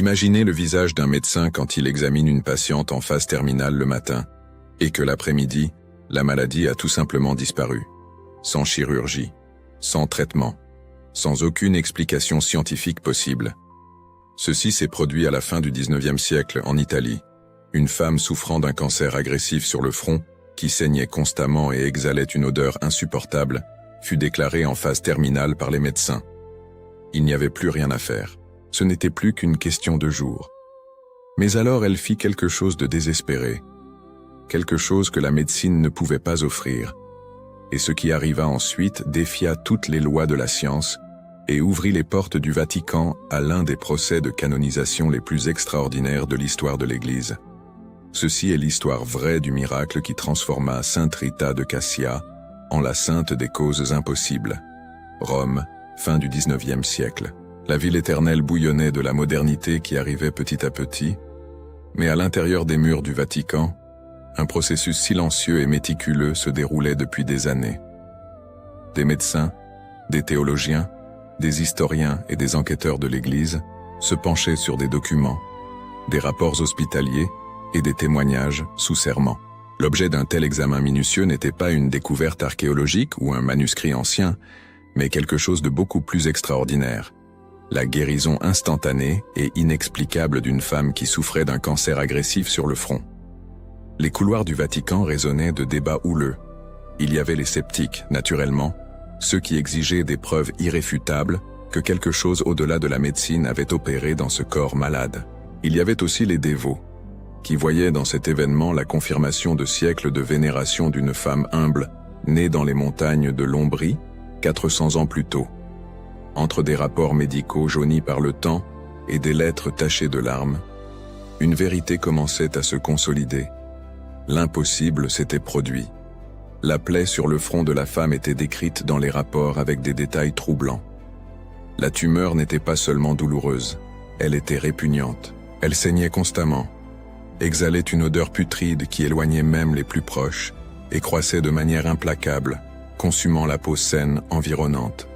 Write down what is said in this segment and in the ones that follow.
Imaginez le visage d'un médecin quand il examine une patiente en phase terminale le matin, et que l'après-midi, la maladie a tout simplement disparu. Sans chirurgie, sans traitement, sans aucune explication scientifique possible. Ceci s'est produit à la fin du 19e siècle en Italie. Une femme souffrant d'un cancer agressif sur le front, qui saignait constamment et exhalait une odeur insupportable, fut déclarée en phase terminale par les médecins. Il n'y avait plus rien à faire. Ce n'était plus qu'une question de jours. Mais alors elle fit quelque chose de désespéré. Quelque chose que la médecine ne pouvait pas offrir. Et ce qui arriva ensuite défia toutes les lois de la science et ouvrit les portes du Vatican à l'un des procès de canonisation les plus extraordinaires de l'histoire de l'Église. Ceci est l'histoire vraie du miracle qui transforma Sainte Rita de Cassia en la sainte des causes impossibles. Rome, fin du 19e siècle. La ville éternelle bouillonnait de la modernité qui arrivait petit à petit, mais à l'intérieur des murs du Vatican, un processus silencieux et méticuleux se déroulait depuis des années. Des médecins, des théologiens, des historiens et des enquêteurs de l'Église se penchaient sur des documents, des rapports hospitaliers et des témoignages sous serment. L'objet d'un tel examen minutieux n'était pas une découverte archéologique ou un manuscrit ancien, mais quelque chose de beaucoup plus extraordinaire. La guérison instantanée et inexplicable d'une femme qui souffrait d'un cancer agressif sur le front. Les couloirs du Vatican résonnaient de débats houleux. Il y avait les sceptiques, naturellement, ceux qui exigeaient des preuves irréfutables que quelque chose au-delà de la médecine avait opéré dans ce corps malade. Il y avait aussi les dévots, qui voyaient dans cet événement la confirmation de siècles de vénération d'une femme humble, née dans les montagnes de l'Ombrie, 400 ans plus tôt. Entre des rapports médicaux jaunis par le temps et des lettres tachées de larmes, une vérité commençait à se consolider. L'impossible s'était produit. La plaie sur le front de la femme était décrite dans les rapports avec des détails troublants. La tumeur n'était pas seulement douloureuse, elle était répugnante. Elle saignait constamment, exhalait une odeur putride qui éloignait même les plus proches et croissait de manière implacable, consumant la peau saine environnante.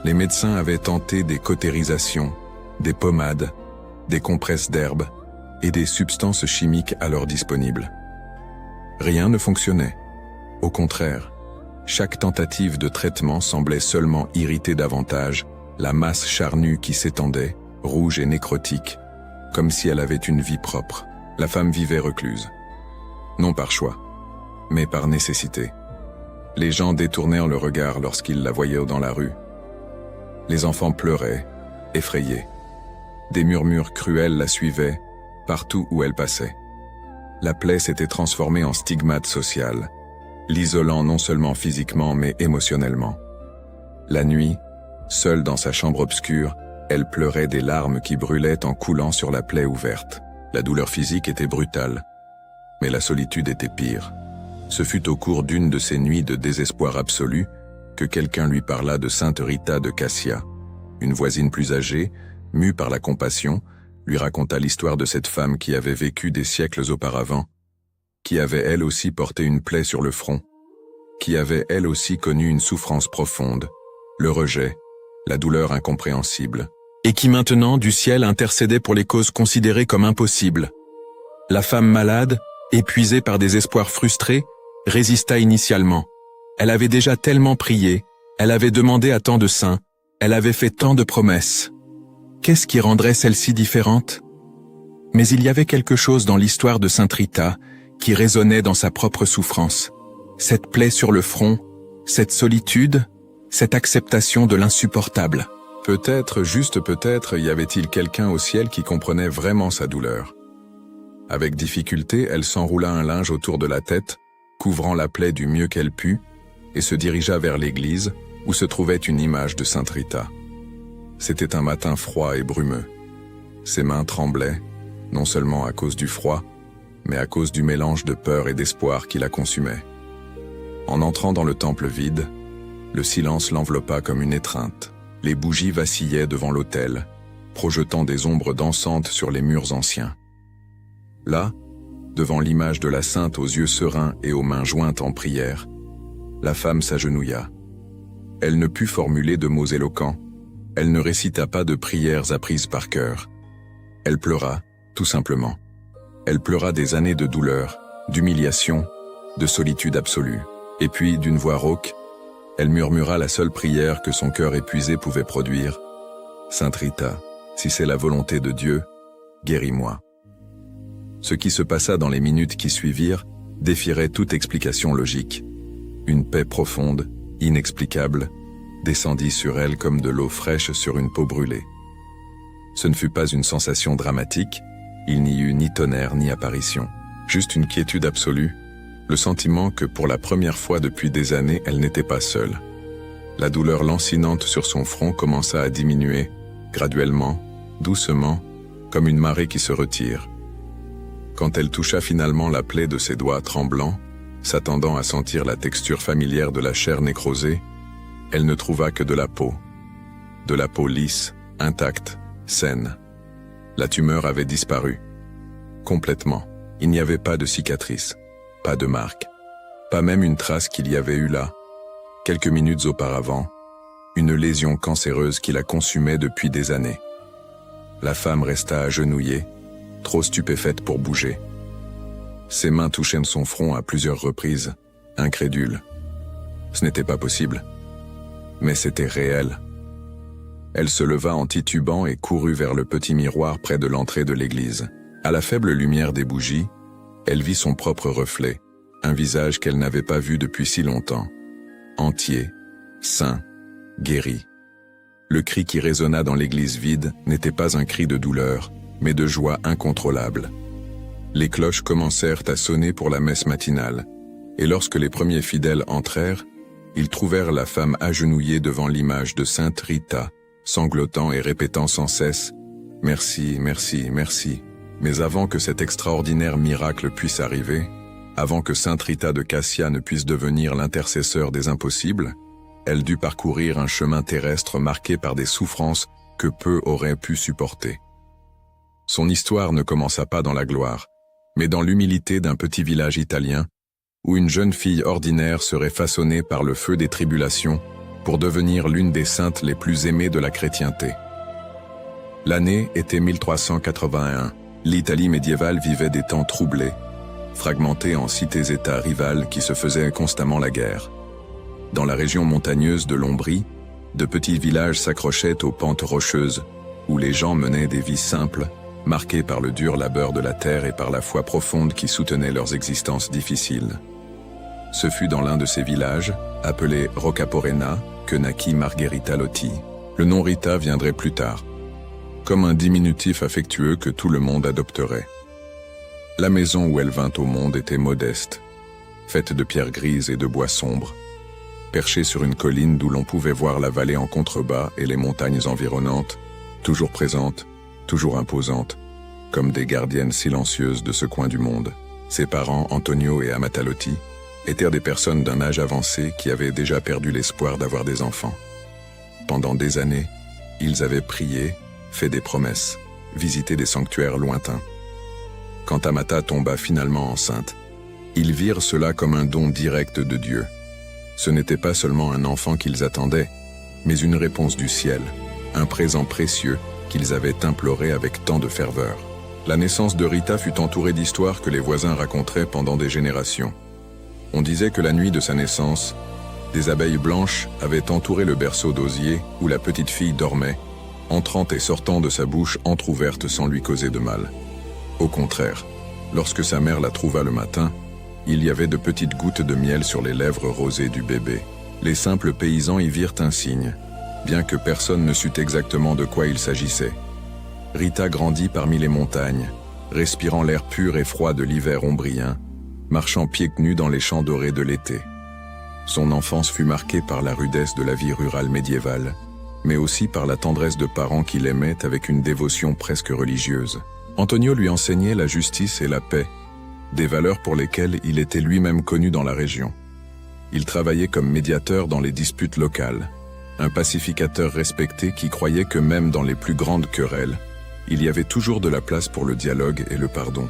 Les médecins avaient tenté des cautérisations, des pommades, des compresses d'herbe et des substances chimiques alors disponibles. Rien ne fonctionnait. Au contraire, chaque tentative de traitement semblait seulement irriter davantage la masse charnue qui s'étendait, rouge et nécrotique, comme si elle avait une vie propre. La femme vivait recluse. Non par choix, mais par nécessité. Les gens détournèrent le regard lorsqu'ils la voyaient dans la rue. Les enfants pleuraient, effrayés. Des murmures cruels la suivaient, partout où elle passait. La plaie s'était transformée en stigmate social, l'isolant non seulement physiquement mais émotionnellement. La nuit, seule dans sa chambre obscure, elle pleurait des larmes qui brûlaient en coulant sur la plaie ouverte. La douleur physique était brutale, mais la solitude était pire. Ce fut au cours d'une de ces nuits de désespoir absolu que quelqu'un lui parla de Sainte Rita de Cassia. Une voisine plus âgée, mue par la compassion, lui raconta l'histoire de cette femme qui avait vécu des siècles auparavant, qui avait elle aussi porté une plaie sur le front, qui avait elle aussi connu une souffrance profonde, le rejet, la douleur incompréhensible, et qui maintenant du ciel intercédait pour les causes considérées comme impossibles. La femme malade, épuisée par des espoirs frustrés, résista initialement. Elle avait déjà tellement prié, elle avait demandé à tant de saints, elle avait fait tant de promesses. Qu'est-ce qui rendrait celle-ci différente? Mais il y avait quelque chose dans l'histoire de Sainte Rita qui résonnait dans sa propre souffrance. Cette plaie sur le front, cette solitude, cette acceptation de l'insupportable. Peut-être, juste peut-être, y avait-il quelqu'un au ciel qui comprenait vraiment sa douleur. Avec difficulté, elle s'enroula un linge autour de la tête, couvrant la plaie du mieux qu'elle put, et se dirigea vers l'église, où se trouvait une image de Sainte Rita. C'était un matin froid et brumeux. Ses mains tremblaient, non seulement à cause du froid, mais à cause du mélange de peur et d'espoir qui la consumait. En entrant dans le temple vide, le silence l'enveloppa comme une étreinte. Les bougies vacillaient devant l'autel, projetant des ombres dansantes sur les murs anciens. Là, devant l'image de la sainte aux yeux sereins et aux mains jointes en prière, la femme s'agenouilla. Elle ne put formuler de mots éloquents, elle ne récita pas de prières apprises par cœur. Elle pleura, tout simplement. Elle pleura des années de douleur, d'humiliation, de solitude absolue. Et puis, d'une voix rauque, elle murmura la seule prière que son cœur épuisé pouvait produire. « Sainte Rita, si c'est la volonté de Dieu, guéris-moi. » Ce qui se passa dans les minutes qui suivirent défierait toute explication logique. Une paix profonde, inexplicable, descendit sur elle comme de l'eau fraîche sur une peau brûlée. Ce ne fut pas une sensation dramatique, il n'y eut ni tonnerre ni apparition, juste une quiétude absolue, le sentiment que pour la première fois depuis des années elle n'était pas seule. La douleur lancinante sur son front commença à diminuer, graduellement, doucement, comme une marée qui se retire. Quand elle toucha finalement la plaie de ses doigts tremblants, s'attendant à sentir la texture familière de la chair nécrosée, elle ne trouva que de la peau. De la peau lisse, intacte, saine. La tumeur avait disparu. Complètement. Il n'y avait pas de cicatrice, pas de marque, pas même une trace qu'il y avait eu là. Quelques minutes auparavant, une lésion cancéreuse qui la consumait depuis des années. La femme resta agenouillée, trop stupéfaite pour bouger. Ses mains touchaient son front à plusieurs reprises, incrédule. Ce n'était pas possible. Mais c'était réel. Elle se leva en titubant et courut vers le petit miroir près de l'entrée de l'église. À la faible lumière des bougies, elle vit son propre reflet, un visage qu'elle n'avait pas vu depuis si longtemps. Entier, sain, guéri. Le cri qui résonna dans l'église vide n'était pas un cri de douleur, mais de joie incontrôlable. Les cloches commencèrent à sonner pour la messe matinale, et lorsque les premiers fidèles entrèrent, ils trouvèrent la femme agenouillée devant l'image de Sainte Rita, sanglotant et répétant sans cesse « Merci, merci, merci ». Mais avant que cet extraordinaire miracle puisse arriver, avant que Sainte Rita de Cassia ne puisse devenir l'intercesseur des impossibles, elle dut parcourir un chemin terrestre marqué par des souffrances que peu auraient pu supporter. Son histoire ne commença pas dans la gloire, mais dans l'humilité d'un petit village italien, où une jeune fille ordinaire serait façonnée par le feu des tribulations pour devenir l'une des saintes les plus aimées de la chrétienté. L'année était 1381. L'Italie médiévale vivait des temps troublés, fragmentée en cités-États rivales qui se faisaient constamment la guerre. Dans la région montagneuse de l'Ombrie, de petits villages s'accrochaient aux pentes rocheuses, où les gens menaient des vies simples, marquées par le dur labeur de la terre et par la foi profonde qui soutenait leurs existences difficiles. Ce fut dans l'un de ces villages, appelé Roccaporena, que naquit Margherita Lotti. Le nom Rita viendrait plus tard, comme un diminutif affectueux que tout le monde adopterait. La maison où elle vint au monde était modeste, faite de pierres grises et de bois sombres, perchée sur une colline d'où l'on pouvait voir la vallée en contrebas et les montagnes environnantes, toujours présentes, toujours imposantes, comme des gardiennes silencieuses de ce coin du monde. Ses parents, Antonio et Amata Lotti, étaient des personnes d'un âge avancé qui avaient déjà perdu l'espoir d'avoir des enfants. Pendant des années, ils avaient prié, fait des promesses, visité des sanctuaires lointains. Quand Amata tomba finalement enceinte, ils virent cela comme un don direct de Dieu. Ce n'était pas seulement un enfant qu'ils attendaient, mais une réponse du ciel, un présent précieux qu'ils avaient imploré avec tant de ferveur. La naissance de Rita fut entourée d'histoires que les voisins raconteraient pendant des générations. On disait que la nuit de sa naissance, des abeilles blanches avaient entouré le berceau d'osier où la petite fille dormait, entrant et sortant de sa bouche entr'ouverte sans lui causer de mal. Au contraire, lorsque sa mère la trouva le matin, il y avait de petites gouttes de miel sur les lèvres rosées du bébé. Les simples paysans y virent un signe, bien que personne ne sût exactement de quoi il s'agissait. Rita grandit parmi les montagnes, respirant l'air pur et froid de l'hiver ombrien, marchant pieds nus dans les champs dorés de l'été. Son enfance fut marquée par la rudesse de la vie rurale médiévale, mais aussi par la tendresse de parents qui l'aimaient avec une dévotion presque religieuse. Antonio lui enseignait la justice et la paix, des valeurs pour lesquelles il était lui-même connu dans la région. Il travaillait comme médiateur dans les disputes locales, un pacificateur respecté qui croyait que même dans les plus grandes querelles, il y avait toujours de la place pour le dialogue et le pardon.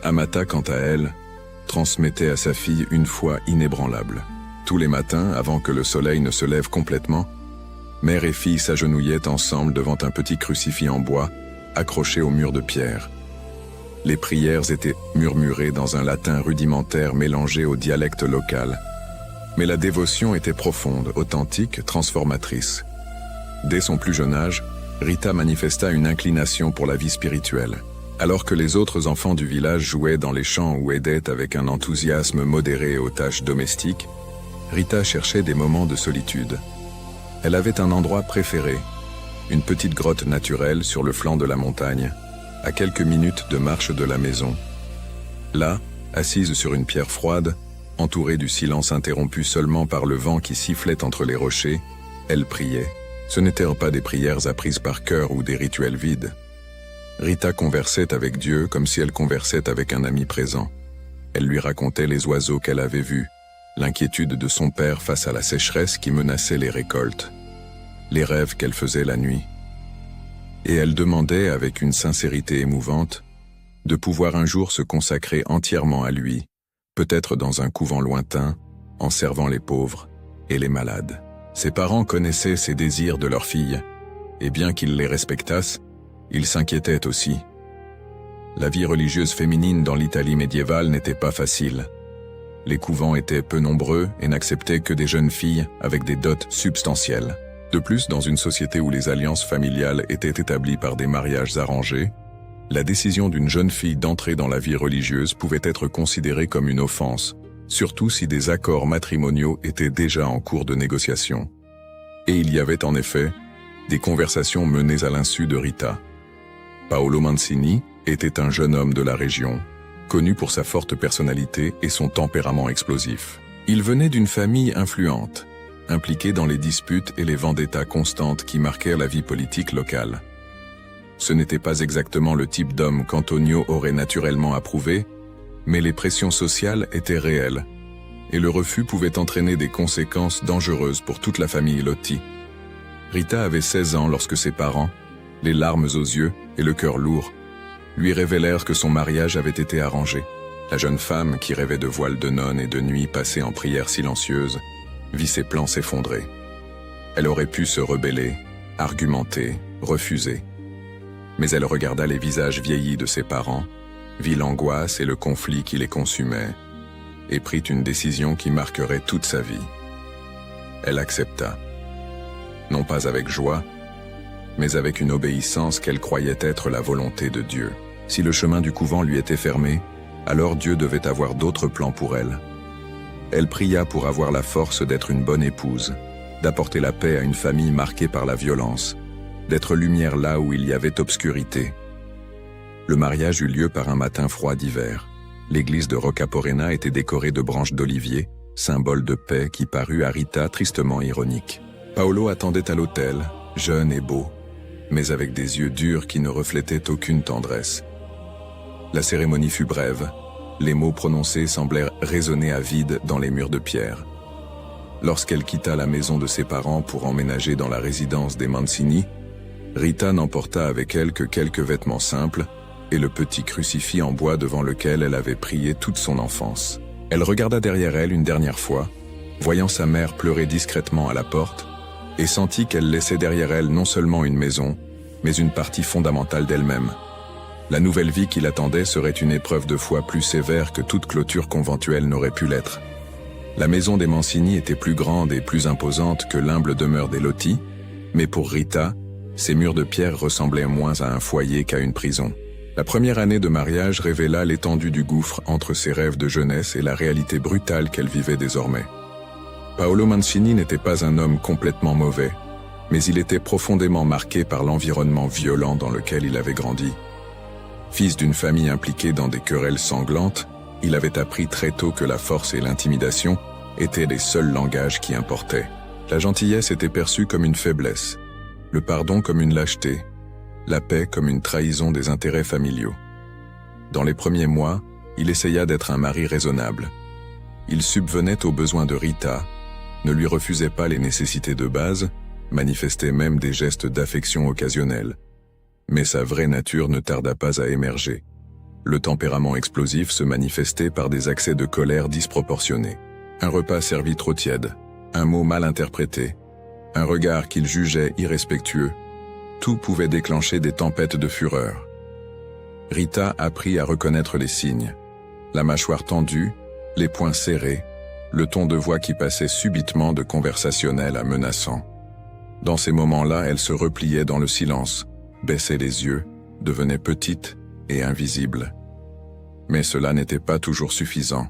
Amata, quant à elle, transmettait à sa fille une foi inébranlable. Tous les matins, avant que le soleil ne se lève complètement, mère et fille s'agenouillaient ensemble devant un petit crucifix en bois, accrochés au mur de pierre. Les prières étaient murmurées dans un latin rudimentaire mélangé au dialecte local. Mais la dévotion était profonde, authentique, transformatrice. Dès son plus jeune âge, Rita manifesta une inclination pour la vie spirituelle. Alors que les autres enfants du village jouaient dans les champs ou aidaient avec un enthousiasme modéré aux tâches domestiques, Rita cherchait des moments de solitude. Elle avait un endroit préféré, une petite grotte naturelle sur le flanc de la montagne, à quelques minutes de marche de la maison. Là, assise sur une pierre froide, entourée du silence interrompu seulement par le vent qui sifflait entre les rochers, elle priait. Ce n'étaient pas des prières apprises par cœur ou des rituels vides. Rita conversait avec Dieu comme si elle conversait avec un ami présent. Elle lui racontait les oiseaux qu'elle avait vus, l'inquiétude de son père face à la sécheresse qui menaçait les récoltes, les rêves qu'elle faisait la nuit. Et elle demandait avec une sincérité émouvante de pouvoir un jour se consacrer entièrement à lui, peut-être dans un couvent lointain, en servant les pauvres et les malades. Ses parents connaissaient ces désirs de leur fille, et bien qu'ils les respectassent, ils s'inquiétaient aussi. La vie religieuse féminine dans l'Italie médiévale n'était pas facile. Les couvents étaient peu nombreux et n'acceptaient que des jeunes filles avec des dots substantielles. De plus, dans une société où les alliances familiales étaient établies par des mariages arrangés, la décision d'une jeune fille d'entrer dans la vie religieuse pouvait être considérée comme une offense, surtout si des accords matrimoniaux étaient déjà en cours de négociation. Et il y avait en effet des conversations menées à l'insu de Rita. Paolo Mancini était un jeune homme de la région, connu pour sa forte personnalité et son tempérament explosif. Il venait d'une famille influente, impliquée dans les disputes et les vendettas constantes qui marquèrent la vie politique locale. Ce n'était pas exactement le type d'homme qu'Antonio aurait naturellement approuvé, mais les pressions sociales étaient réelles, et le refus pouvait entraîner des conséquences dangereuses pour toute la famille Lotti. Rita avait 16 ans lorsque ses parents, les larmes aux yeux et le cœur lourd, lui révélèrent que son mariage avait été arrangé. La jeune femme, qui rêvait de voiles de nonne et de nuits passées en prières silencieuses, vit ses plans s'effondrer. Elle aurait pu se rebeller, argumenter, refuser. Mais elle regarda les visages vieillis de ses parents, vit l'angoisse et le conflit qui les consumaient, et prit une décision qui marquerait toute sa vie. Elle accepta. Non pas avec joie, mais avec une obéissance qu'elle croyait être la volonté de Dieu. Si le chemin du couvent lui était fermé, alors Dieu devait avoir d'autres plans pour elle. Elle pria pour avoir la force d'être une bonne épouse, d'apporter la paix à une famille marquée par la violence, d'être lumière là où il y avait obscurité. Le mariage eut lieu par un matin froid d'hiver. L'église de Roccaporena était décorée de branches d'olivier, symbole de paix qui parut à Rita tristement ironique. Paolo attendait à l'autel, jeune et beau, mais avec des yeux durs qui ne reflétaient aucune tendresse. La cérémonie fut brève, les mots prononcés semblèrent résonner à vide dans les murs de pierre. Lorsqu'elle quitta la maison de ses parents pour emménager dans la résidence des Mancini, Rita n'emporta avec elle que quelques vêtements simples et le petit crucifix en bois devant lequel elle avait prié toute son enfance. Elle regarda derrière elle une dernière fois, voyant sa mère pleurer discrètement à la porte, et sentit qu'elle laissait derrière elle non seulement une maison, mais une partie fondamentale d'elle-même. La nouvelle vie qui l'attendait serait une épreuve de foi plus sévère que toute clôture conventuelle n'aurait pu l'être. La maison des Mancini était plus grande et plus imposante que l'humble demeure des Lotti, mais pour Rita, ces murs de pierre ressemblaient moins à un foyer qu'à une prison. La première année de mariage révéla l'étendue du gouffre entre ses rêves de jeunesse et la réalité brutale qu'elle vivait désormais. Paolo Mancini n'était pas un homme complètement mauvais, mais il était profondément marqué par l'environnement violent dans lequel il avait grandi. Fils d'une famille impliquée dans des querelles sanglantes, il avait appris très tôt que la force et l'intimidation étaient les seuls langages qui importaient. La gentillesse était perçue comme une faiblesse, le pardon comme une lâcheté, la paix comme une trahison des intérêts familiaux. Dans les premiers mois, il essaya d'être un mari raisonnable. Il subvenait aux besoins de Rita, ne lui refusait pas les nécessités de base, manifestait même des gestes d'affection occasionnels. Mais sa vraie nature ne tarda pas à émerger. Le tempérament explosif se manifestait par des accès de colère disproportionnés. Un repas servi trop tiède, un mot mal interprété, un regard qu'il jugeait irrespectueux. tout pouvait déclencher des tempêtes de fureur. Rita apprit à reconnaître les signes. La mâchoire tendue, les poings serrés, le ton de voix qui passait subitement de conversationnel à menaçant. Dans ces moments-là, elle se repliait dans le silence, baissait les yeux, devenait petite et invisible. Mais cela n'était pas toujours suffisant.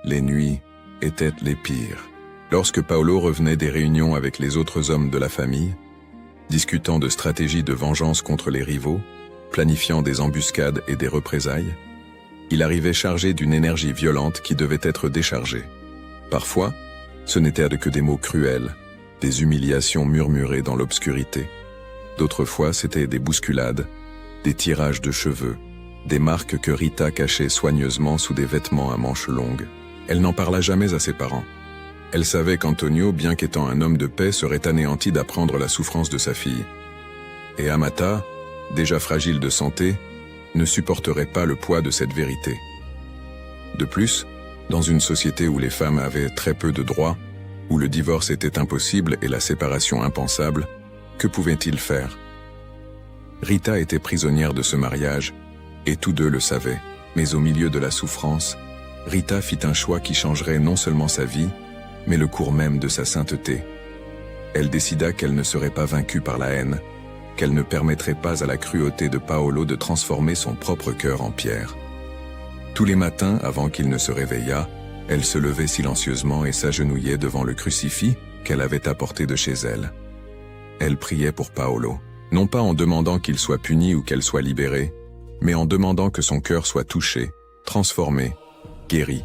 Les nuits étaient les pires. Lorsque Paolo revenait des réunions avec les autres hommes de la famille, discutant de stratégies de vengeance contre les rivaux, planifiant des embuscades et des représailles, il arrivait chargé d'une énergie violente qui devait être déchargée. Parfois, ce n'étaient que des mots cruels, des humiliations murmurées dans l'obscurité. D'autres fois, c'étaient des bousculades, des tirages de cheveux, des marques que Rita cachait soigneusement sous des vêtements à manches longues. Elle n'en parla jamais à ses parents. Elle savait qu'Antonio, bien qu'étant un homme de paix, serait anéanti d'apprendre la souffrance de sa fille. Et Amata, déjà fragile de santé, ne supporterait pas le poids de cette vérité. De plus, dans une société où les femmes avaient très peu de droits, où le divorce était impossible et la séparation impensable, que pouvait-il faire? Rita était prisonnière de ce mariage, et tous deux le savaient, mais au milieu de la souffrance, Rita fit un choix qui changerait non seulement sa vie, mais le cours même de sa sainteté. Elle décida qu'elle ne serait pas vaincue par la haine, qu'elle ne permettrait pas à la cruauté de Paolo de transformer son propre cœur en pierre. Tous les matins, avant qu'il ne se réveillât, elle se levait silencieusement et s'agenouillait devant le crucifix qu'elle avait apporté de chez elle. Elle priait pour Paolo, non pas en demandant qu'il soit puni ou qu'elle soit libérée, mais en demandant que son cœur soit touché, transformé, guéri.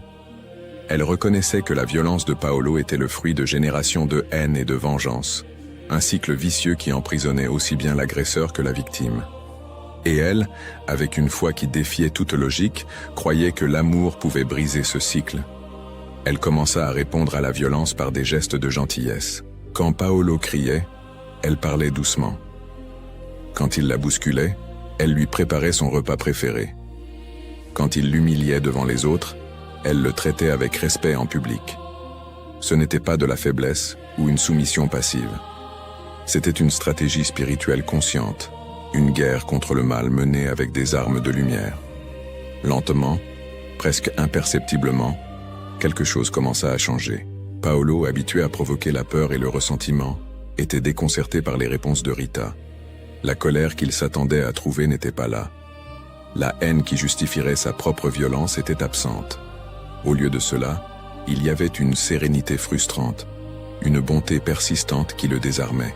Elle reconnaissait que la violence de Paolo était le fruit de générations de haine et de vengeance, un cycle vicieux qui emprisonnait aussi bien l'agresseur que la victime. Et elle, avec une foi qui défiait toute logique, croyait que l'amour pouvait briser ce cycle. Elle commença à répondre à la violence par des gestes de gentillesse. Quand Paolo criait, elle parlait doucement. Quand il la bousculait, elle lui préparait son repas préféré. Quand il l'humiliait devant les autres, elle le traitait avec respect en public. Ce n'était pas de la faiblesse ou une soumission passive. C'était une stratégie spirituelle consciente, une guerre contre le mal menée avec des armes de lumière. Lentement, presque imperceptiblement, quelque chose commença à changer. Paolo, habitué à provoquer la peur et le ressentiment, était déconcerté par les réponses de Rita. La colère qu'il s'attendait à trouver n'était pas là. La haine qui justifierait sa propre violence était absente. Au lieu de cela, il y avait une sérénité frustrante, une bonté persistante qui le désarmait.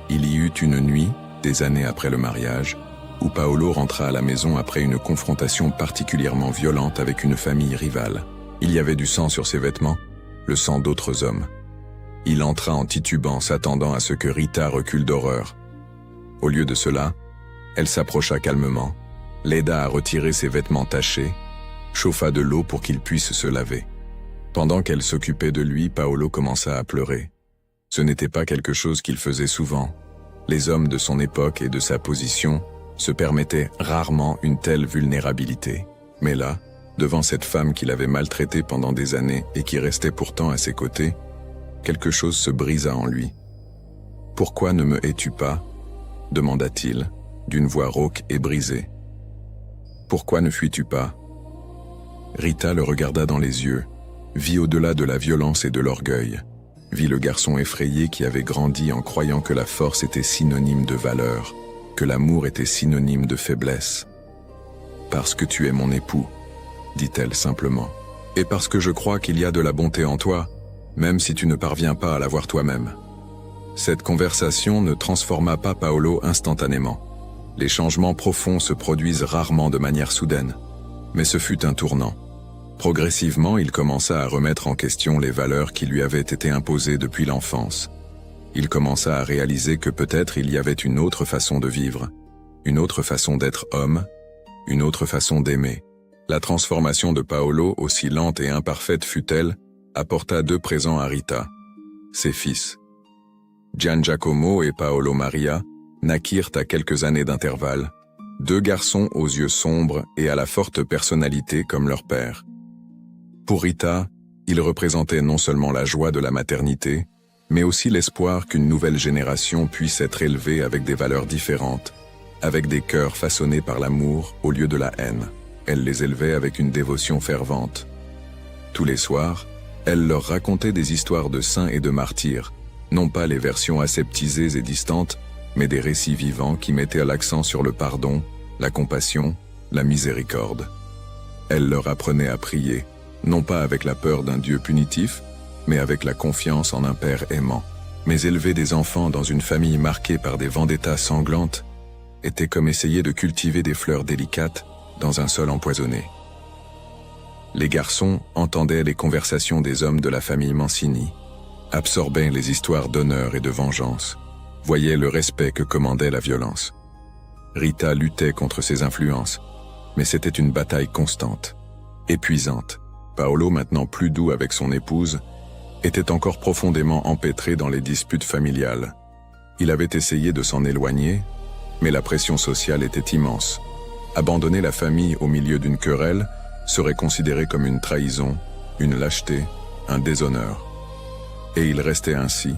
Il y eut une nuit, des années après le mariage, où Paolo rentra à la maison après une confrontation particulièrement violente avec une famille rivale. Il y avait du sang sur ses vêtements, le sang d'autres hommes. Il entra en titubant, s'attendant à ce que Rita recule d'horreur. Au lieu de cela, elle s'approcha calmement, l'aida à retirer ses vêtements tachés, chauffa de l'eau pour qu'il puisse se laver. Pendant qu'elle s'occupait de lui, Paolo commença à pleurer. Ce n'était pas quelque chose qu'il faisait souvent. Les hommes de son époque et de sa position se permettaient rarement une telle vulnérabilité. Mais là, devant cette femme qu'il avait maltraitée pendant des années et qui restait pourtant à ses côtés, quelque chose se brisa en lui. « Pourquoi ne me hais-tu pas ?» demanda-t-il, d'une voix rauque et brisée. « Pourquoi ne fuis-tu pas ?» Rita le regarda dans les yeux, vit au-delà de la violence et de l'orgueil, vit le garçon effrayé qui avait grandi en croyant que la force était synonyme de valeur, que l'amour était synonyme de faiblesse. « Parce que tu es mon époux, » dit-elle simplement, « et parce que je crois qu'il y a de la bonté en toi, même si tu ne parviens pas à la voir toi-même. » Cette conversation ne transforma pas Paolo instantanément. Les changements profonds se produisent rarement de manière soudaine. Mais ce fut un tournant. Progressivement, il commença à remettre en question les valeurs qui lui avaient été imposées depuis l'enfance. Il commença à réaliser que peut-être il y avait une autre façon de vivre, une autre façon d'être homme, une autre façon d'aimer. La transformation de Paolo, aussi lente et imparfaite fut-elle, apporta 2 présents à Rita, ses fils. Giangiacomo et Paolo Maria naquirent à quelques années d'intervalle, 2 garçons aux yeux sombres et à la forte personnalité comme leur père. Pour Rita, ils représentaient non seulement la joie de la maternité, mais aussi l'espoir qu'une nouvelle génération puisse être élevée avec des valeurs différentes, avec des cœurs façonnés par l'amour au lieu de la haine. Elle les élevait avec une dévotion fervente. Tous les soirs, elle leur racontait des histoires de saints et de martyrs, non pas les versions aseptisées et distantes, mais des récits vivants qui mettaient l'accent sur le pardon, la compassion, la miséricorde. Elle leur apprenait à prier, non pas avec la peur d'un Dieu punitif, mais avec la confiance en un Père aimant. Mais élever des enfants dans une famille marquée par des vendettas sanglantes était comme essayer de cultiver des fleurs délicates dans un sol empoisonné. Les garçons entendaient les conversations des hommes de la famille Mancini, absorbaient les histoires d'honneur et de vengeance, voyaient le respect que commandait la violence. Rita luttait contre ces influences, mais c'était une bataille constante, épuisante. Paolo, maintenant plus doux avec son épouse, était encore profondément empêtré dans les disputes familiales. Il avait essayé de s'en éloigner, mais la pression sociale était immense. Abandonner la famille au milieu d'une querelle serait considéré comme une trahison, une lâcheté, un déshonneur. Et il restait ainsi,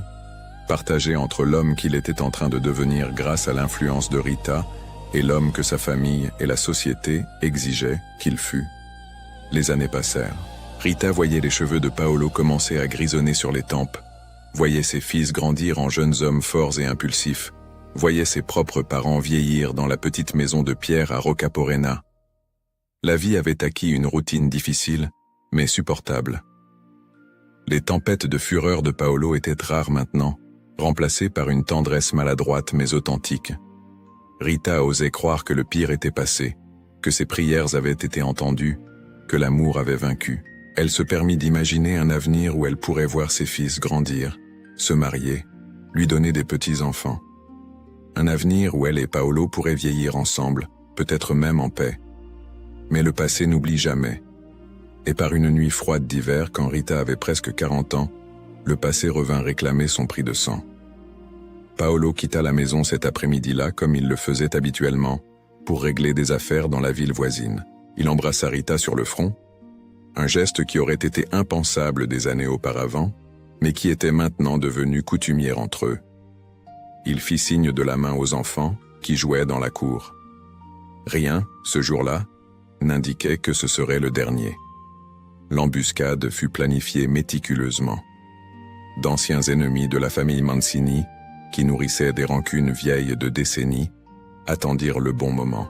partagé entre l'homme qu'il était en train de devenir grâce à l'influence de Rita et l'homme que sa famille et la société exigeaient qu'il fût. Les années passèrent. Rita voyait les cheveux de Paolo commencer à grisonner sur les tempes, voyait ses fils grandir en jeunes hommes forts et impulsifs, voyait ses propres parents vieillir dans la petite maison de pierre à Roccaporena. La vie avait acquis une routine difficile, mais supportable. Les tempêtes de fureur de Paolo étaient rares maintenant, remplacées par une tendresse maladroite mais authentique. Rita osait croire que le pire était passé, que ses prières avaient été entendues, que l'amour avait vaincu. Elle se permit d'imaginer un avenir où elle pourrait voir ses fils grandir, se marier, lui donner des petits-enfants. Un avenir où elle et Paolo pourraient vieillir ensemble, peut-être même en paix. Mais le passé n'oublie jamais. Et par une nuit froide d'hiver, quand Rita avait presque 40 ans, le passé revint réclamer son prix de sang. Paolo quitta la maison cet après-midi-là comme il le faisait habituellement, pour régler des affaires dans la ville voisine. Il embrassa Rita sur le front, un geste qui aurait été impensable des années auparavant, mais qui était maintenant devenu coutumier entre eux. Il fit signe de la main aux enfants qui jouaient dans la cour. Rien, ce jour-là, n'indiquait que ce serait le dernier. L'embuscade fut planifiée méticuleusement. D'anciens ennemis de la famille Mancini, qui nourrissaient des rancunes vieilles de décennies, attendirent le bon moment.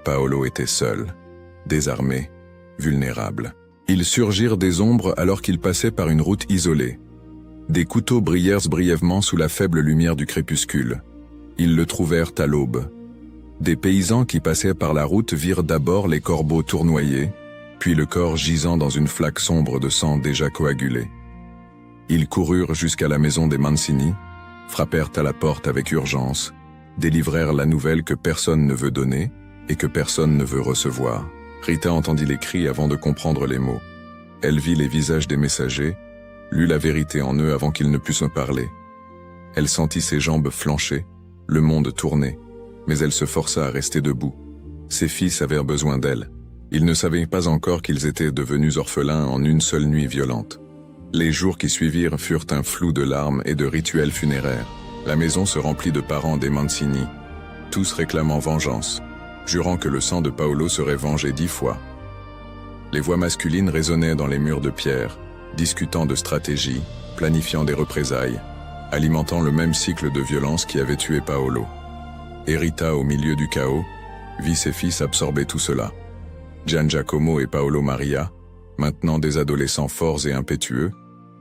Paolo était seul, désarmé, vulnérable. Ils surgirent des ombres alors qu'ils passaient par une route isolée. Des couteaux brillèrent brièvement sous la faible lumière du crépuscule. Ils le trouvèrent à l'aube. Des paysans qui passaient par la route virent d'abord les corbeaux tournoyer, puis le corps gisant dans une flaque sombre de sang déjà coagulé. Ils coururent jusqu'à la maison des Mancini, frappèrent à la porte avec urgence, délivrèrent la nouvelle que personne ne veut donner et que personne ne veut recevoir. Rita entendit les cris avant de comprendre les mots. Elle vit les visages des messagers, lut la vérité en eux avant qu'ils ne pussent parler. Elle sentit ses jambes flancher, le monde tourner, mais elle se força à rester debout. Ses fils avaient besoin d'elle. Ils ne savaient pas encore qu'ils étaient devenus orphelins en une seule nuit violente. Les jours qui suivirent furent un flou de larmes et de rituels funéraires. La maison se remplit de parents des Mancini, tous réclamant vengeance, jurant que le sang de Paolo serait vengé 10 fois. Les voix masculines résonnaient dans les murs de pierre, discutant de stratégie, planifiant des représailles, alimentant le même cycle de violence qui avait tué Paolo. Et Rita, au milieu du chaos, vit ses fils absorber tout cela. Giangiacomo et Paolo Maria, maintenant des adolescents forts et impétueux,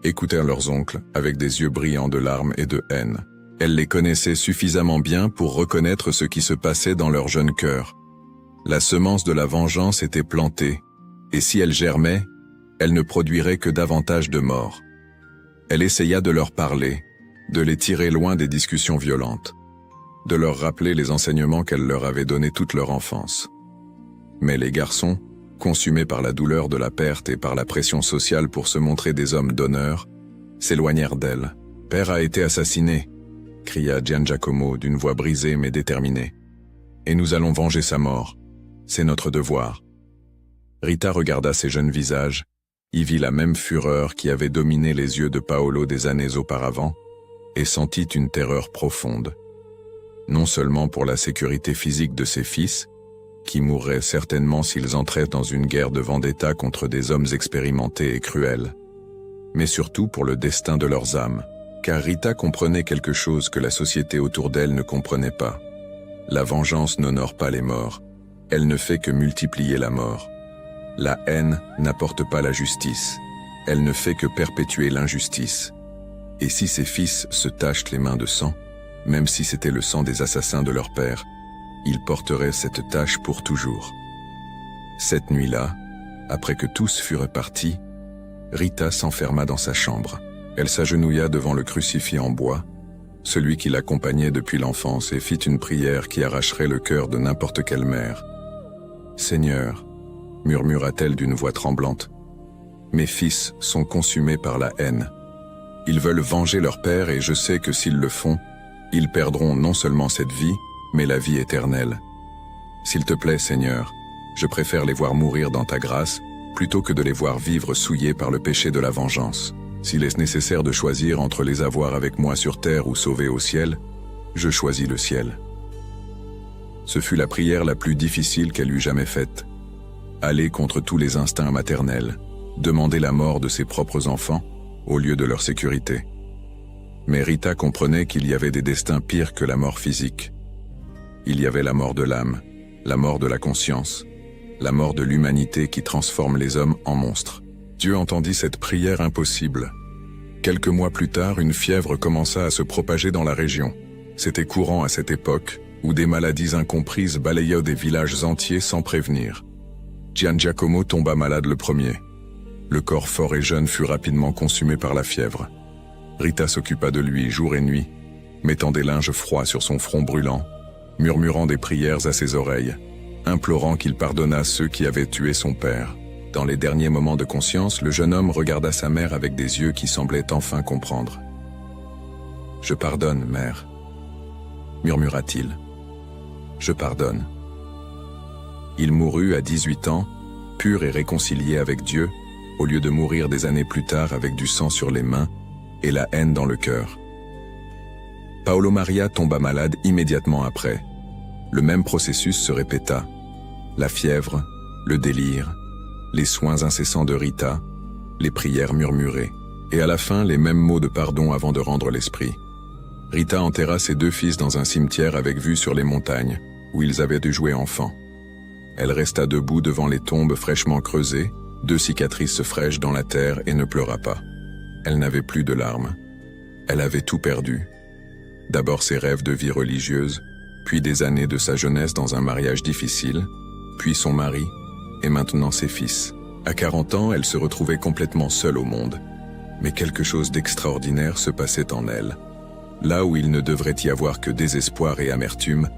écoutèrent leurs oncles avec des yeux brillants de larmes et de haine. Elle les connaissait suffisamment bien pour reconnaître ce qui se passait dans leur jeune cœur. La semence de la vengeance était plantée, et si elle germait, elle ne produirait que davantage de morts. Elle essaya de leur parler, de les tirer loin des discussions violentes, de leur rappeler les enseignements qu'elle leur avait donnés toute leur enfance. Mais les garçons, consumés par la douleur de la perte et par la pression sociale pour se montrer des hommes d'honneur, s'éloignèrent d'elle. « Père a été assassiné !» cria Giangiacomo d'une voix brisée mais déterminée. « Et nous allons venger sa mort. C'est notre devoir. » Rita regarda ces jeunes visages, y vit la même fureur qui avait dominé les yeux de Paolo des années auparavant, et sentit une terreur profonde. Non seulement pour la sécurité physique de ses fils, qui mourraient certainement s'ils entraient dans une guerre de vendetta contre des hommes expérimentés et cruels, mais surtout pour le destin de leurs âmes, car Rita comprenait quelque chose que la société autour d'elle ne comprenait pas. La vengeance n'honore pas les morts, elle ne fait que multiplier la mort. La haine n'apporte pas la justice, elle ne fait que perpétuer l'injustice. Et si ses fils se tachent les mains de sang, même si c'était le sang des assassins de leur père, ils porteraient cette tache pour toujours. Cette nuit-là, après que tous furent partis, Rita s'enferma dans sa chambre. Elle s'agenouilla devant le crucifix en bois, celui qui l'accompagnait depuis l'enfance, et fit une prière qui arracherait le cœur de n'importe quelle mère. « Seigneur, » murmura-t-elle d'une voix tremblante, « mes fils sont consumés par la haine. Ils veulent venger leur père et je sais que s'ils le font, ils perdront non seulement cette vie, mais la vie éternelle. S'il te plaît, Seigneur, je préfère les voir mourir dans ta grâce, plutôt que de les voir vivre souillés par le péché de la vengeance. S'il est nécessaire de choisir entre les avoir avec moi sur terre ou sauver au ciel, je choisis le ciel. » Ce fut la prière la plus difficile qu'elle eût jamais faite. Aller contre tous les instincts maternels, demander la mort de ses propres enfants, au lieu de leur sécurité. Mais Rita comprenait qu'il y avait des destins pires que la mort physique. Il y avait la mort de l'âme, la mort de la conscience, la mort de l'humanité qui transforme les hommes en monstres. Dieu entendit cette prière impossible. Quelques mois plus tard, une fièvre commença à se propager dans la région. C'était courant à cette époque, où des maladies incomprises balayaient des villages entiers sans prévenir. Giangiacomo tomba malade le premier. Le corps fort et jeune fut rapidement consumé par la fièvre. Rita s'occupa de lui jour et nuit, mettant des linges froids sur son front brûlant, murmurant des prières à ses oreilles, implorant qu'il pardonnât ceux qui avaient tué son père. Dans les derniers moments de conscience, le jeune homme regarda sa mère avec des yeux qui semblaient enfin comprendre. « Je pardonne, mère, » murmura-t-il. « Je pardonne. » Il mourut à 18 ans, pur et réconcilié avec Dieu, au lieu de mourir des années plus tard avec du sang sur les mains et la haine dans le cœur. Paolo Maria tomba malade immédiatement après. Le même processus se répéta. La fièvre, le délire, les soins incessants de Rita, les prières murmurées, et à la fin les mêmes mots de pardon avant de rendre l'esprit. Rita enterra ses deux fils dans un cimetière avec vue sur les montagnes, où ils avaient dû jouer enfants. Elle resta debout devant les tombes fraîchement creusées, deux cicatrices fraîches dans la terre et ne pleura pas. Elle n'avait plus de larmes. Elle avait tout perdu. D'abord ses rêves de vie religieuse, puis des années de sa jeunesse dans un mariage difficile, puis son mari, et maintenant ses fils. À 40 ans, elle se retrouvait complètement seule au monde. Mais quelque chose d'extraordinaire se passait en elle. Là où il ne devrait y avoir que désespoir et amertume,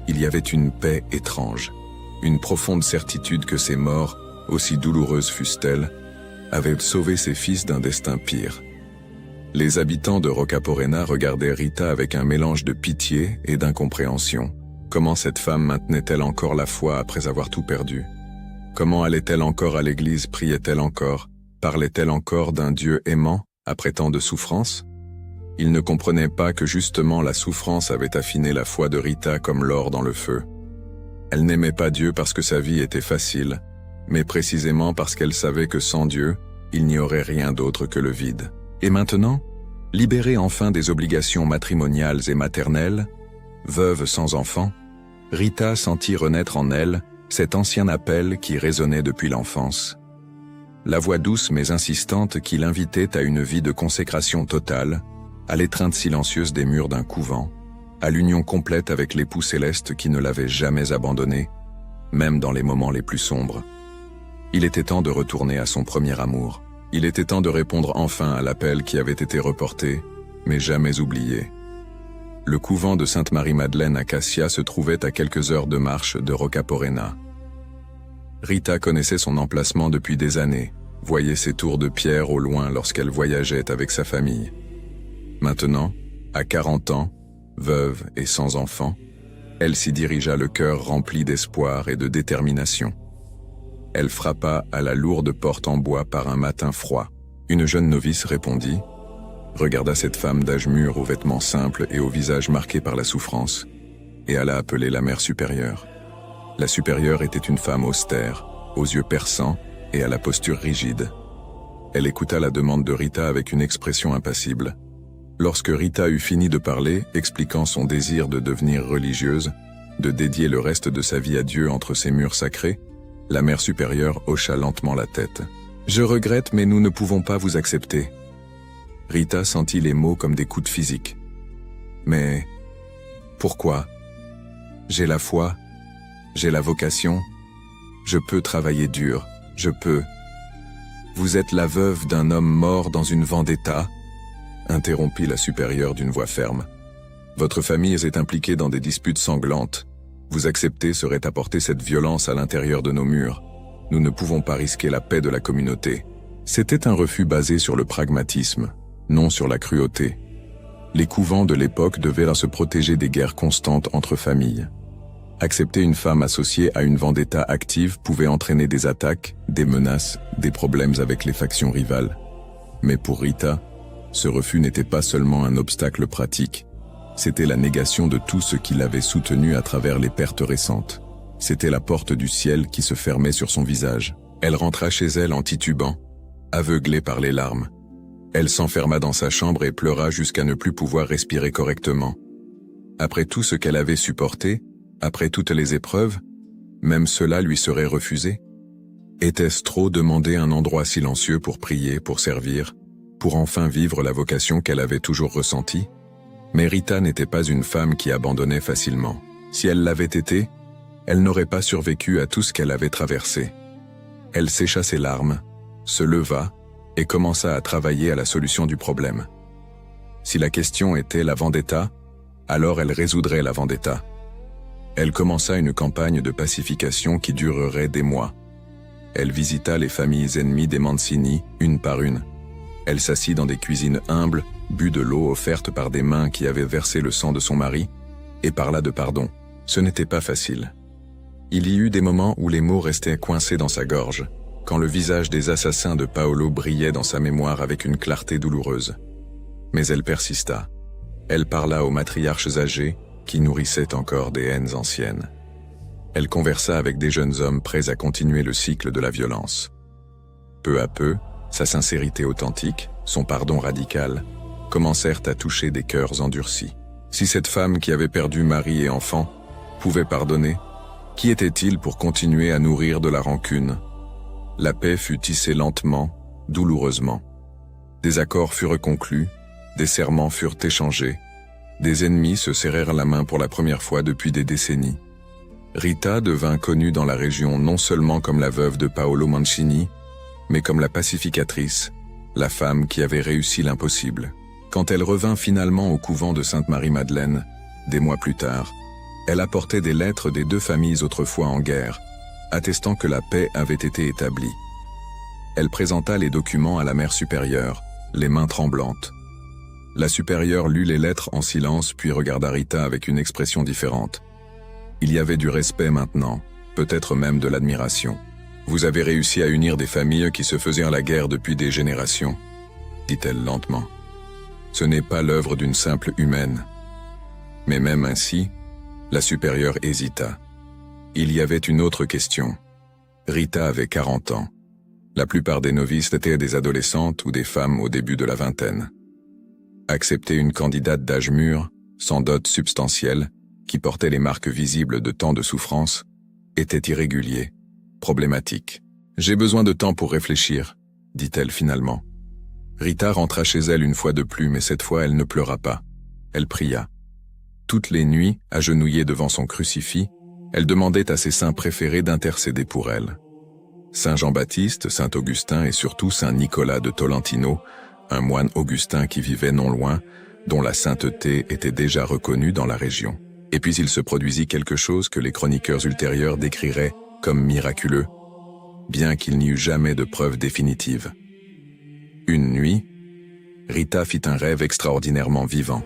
il y avait une paix étrange, une profonde certitude que ces morts, aussi douloureuses fussent-elles, avaient sauvé ses fils d'un destin pire. Les habitants de Rocaporena regardaient Rita avec un mélange de pitié et d'incompréhension. Comment cette femme maintenait-elle encore la foi après avoir tout perdu? Comment allait-elle encore à l'église, priait-elle encore, parlait-elle encore d'un Dieu aimant après tant de souffrances? Ils ne comprenaient pas que justement la souffrance avait affiné la foi de Rita comme l'or dans le feu. Elle n'aimait pas Dieu parce que sa vie était facile, mais précisément parce qu'elle savait que sans Dieu, il n'y aurait rien d'autre que le vide. Et maintenant, libérée enfin des obligations matrimoniales et maternelles, veuve sans enfant, Rita sentit renaître en elle cet ancien appel qui résonnait depuis l'enfance. La voix douce mais insistante qui l'invitait à une vie de consécration totale, à l'étreinte silencieuse des murs d'un couvent, à l'union complète avec l'époux céleste qui ne l'avait jamais abandonnée, même dans les moments les plus sombres. Il était temps de retourner à son premier amour. Il était temps de répondre enfin à l'appel qui avait été reporté, mais jamais oublié. Le couvent de Sainte-Marie-Madeleine à Cassia se trouvait à quelques heures de marche de Rocaporena. Rita connaissait son emplacement depuis des années, voyait ses tours de pierre au loin lorsqu'elle voyageait avec sa famille. Maintenant, à 40 ans, veuve et sans enfant, elle s'y dirigea le cœur rempli d'espoir et de détermination. Elle frappa à la lourde porte en bois par un matin froid. Une jeune novice répondit, regarda cette femme d'âge mûr aux vêtements simples et au visage marqué par la souffrance, et alla appeler la mère supérieure. La supérieure était une femme austère, aux yeux perçants et à la posture rigide. Elle écouta la demande de Rita avec une expression impassible. Lorsque Rita eut fini de parler, expliquant son désir de devenir religieuse, de dédier le reste de sa vie à Dieu entre ses murs sacrés, la mère supérieure hocha lentement la tête. « Je regrette, mais nous ne pouvons pas vous accepter. » Rita sentit les mots comme des coups de physique. « Mais pourquoi? J'ai la foi, j'ai la vocation, je peux travailler dur, je peux. » « Vous êtes la veuve d'un homme mort dans une vendetta ?» interrompit la supérieure d'une voix ferme. « Votre famille est impliquée dans des disputes sanglantes. Vous accepter serait apporter cette violence à l'intérieur de nos murs. Nous ne pouvons pas risquer la paix de la communauté. » C'était un refus basé sur le pragmatisme, non sur la cruauté. Les couvents de l'époque devaient se protéger des guerres constantes entre familles. Accepter une femme associée à une vendetta active pouvait entraîner des attaques, des menaces, des problèmes avec les factions rivales. Mais pour Rita, ce refus n'était pas seulement un obstacle pratique, c'était la négation de tout ce qui l'avait soutenu à travers les pertes récentes. C'était la porte du ciel qui se fermait sur son visage. Elle rentra chez elle en titubant, aveuglée par les larmes. Elle s'enferma dans sa chambre et pleura jusqu'à ne plus pouvoir respirer correctement. Après tout ce qu'elle avait supporté, après toutes les épreuves, même cela lui serait refusé? Était-ce trop demander un endroit silencieux pour prier, pour servir, pour enfin vivre la vocation qu'elle avait toujours ressentie? Mais Rita n'était pas une femme qui abandonnait facilement. Si elle l'avait été, elle n'aurait pas survécu à tout ce qu'elle avait traversé. Elle sécha ses larmes, se leva et commença à travailler à la solution du problème. Si la question était la vendetta, alors elle résoudrait la vendetta. Elle commença une campagne de pacification qui durerait des mois. Elle visita les familles ennemies des Mancini, une par une. Elle s'assit dans des cuisines humbles, but de l'eau offerte par des mains qui avaient versé le sang de son mari, et parla de pardon. Ce n'était pas facile. Il y eut des moments où les mots restaient coincés dans sa gorge, quand le visage des assassins de Paolo brillait dans sa mémoire avec une clarté douloureuse. Mais elle persista. Elle parla aux matriarches âgés, qui nourrissaient encore des haines anciennes. Elle conversa avec des jeunes hommes prêts à continuer le cycle de la violence. Peu à peu, sa sincérité authentique, son pardon radical, commencèrent à toucher des cœurs endurcis. Si cette femme qui avait perdu mari et enfant pouvait pardonner, qui était-il pour continuer à nourrir de la rancune? La paix fut tissée lentement, douloureusement. Des accords furent conclus, des serments furent échangés, des ennemis se serrèrent la main pour la première fois depuis des décennies. Rita devint connue dans la région non seulement comme la veuve de Paolo Mancini, mais comme la pacificatrice, la femme qui avait réussi l'impossible. Quand elle revint finalement au couvent de Sainte-Marie-Madeleine, des mois plus tard, elle apportait des lettres des deux familles autrefois en guerre, attestant que la paix avait été établie. Elle présenta les documents à la mère supérieure, les mains tremblantes. La supérieure lut les lettres en silence puis regarda Rita avec une expression différente. Il y avait du respect maintenant, peut-être même de l'admiration. « Vous avez réussi à unir des familles qui se faisaient la guerre depuis des générations, » dit-elle lentement. « Ce n'est pas l'œuvre d'une simple humaine. » Mais même ainsi, la supérieure hésita. Il y avait une autre question. Rita avait 40 ans. La plupart des novices étaient des adolescentes ou des femmes au début de la vingtaine. Accepter une candidate d'âge mûr, sans dot substantielle, qui portait les marques visibles de tant de souffrance, était irrégulier, problématique. « J'ai besoin de temps pour réfléchir », dit-elle finalement. Rita rentra chez elle une fois de plus, mais cette fois elle ne pleura pas. Elle pria. Toutes les nuits, agenouillée devant son crucifix, elle demandait à ses saints préférés d'intercéder pour elle. Saint Jean-Baptiste, Saint Augustin et surtout Saint Nicolas de Tolentino, un moine augustin qui vivait non loin, dont la sainteté était déjà reconnue dans la région. Et puis il se produisit quelque chose que les chroniqueurs ultérieurs décriraient comme miraculeux, bien qu'il n'y eut jamais de preuve définitive. Une nuit, Rita fit un rêve extraordinairement vivant.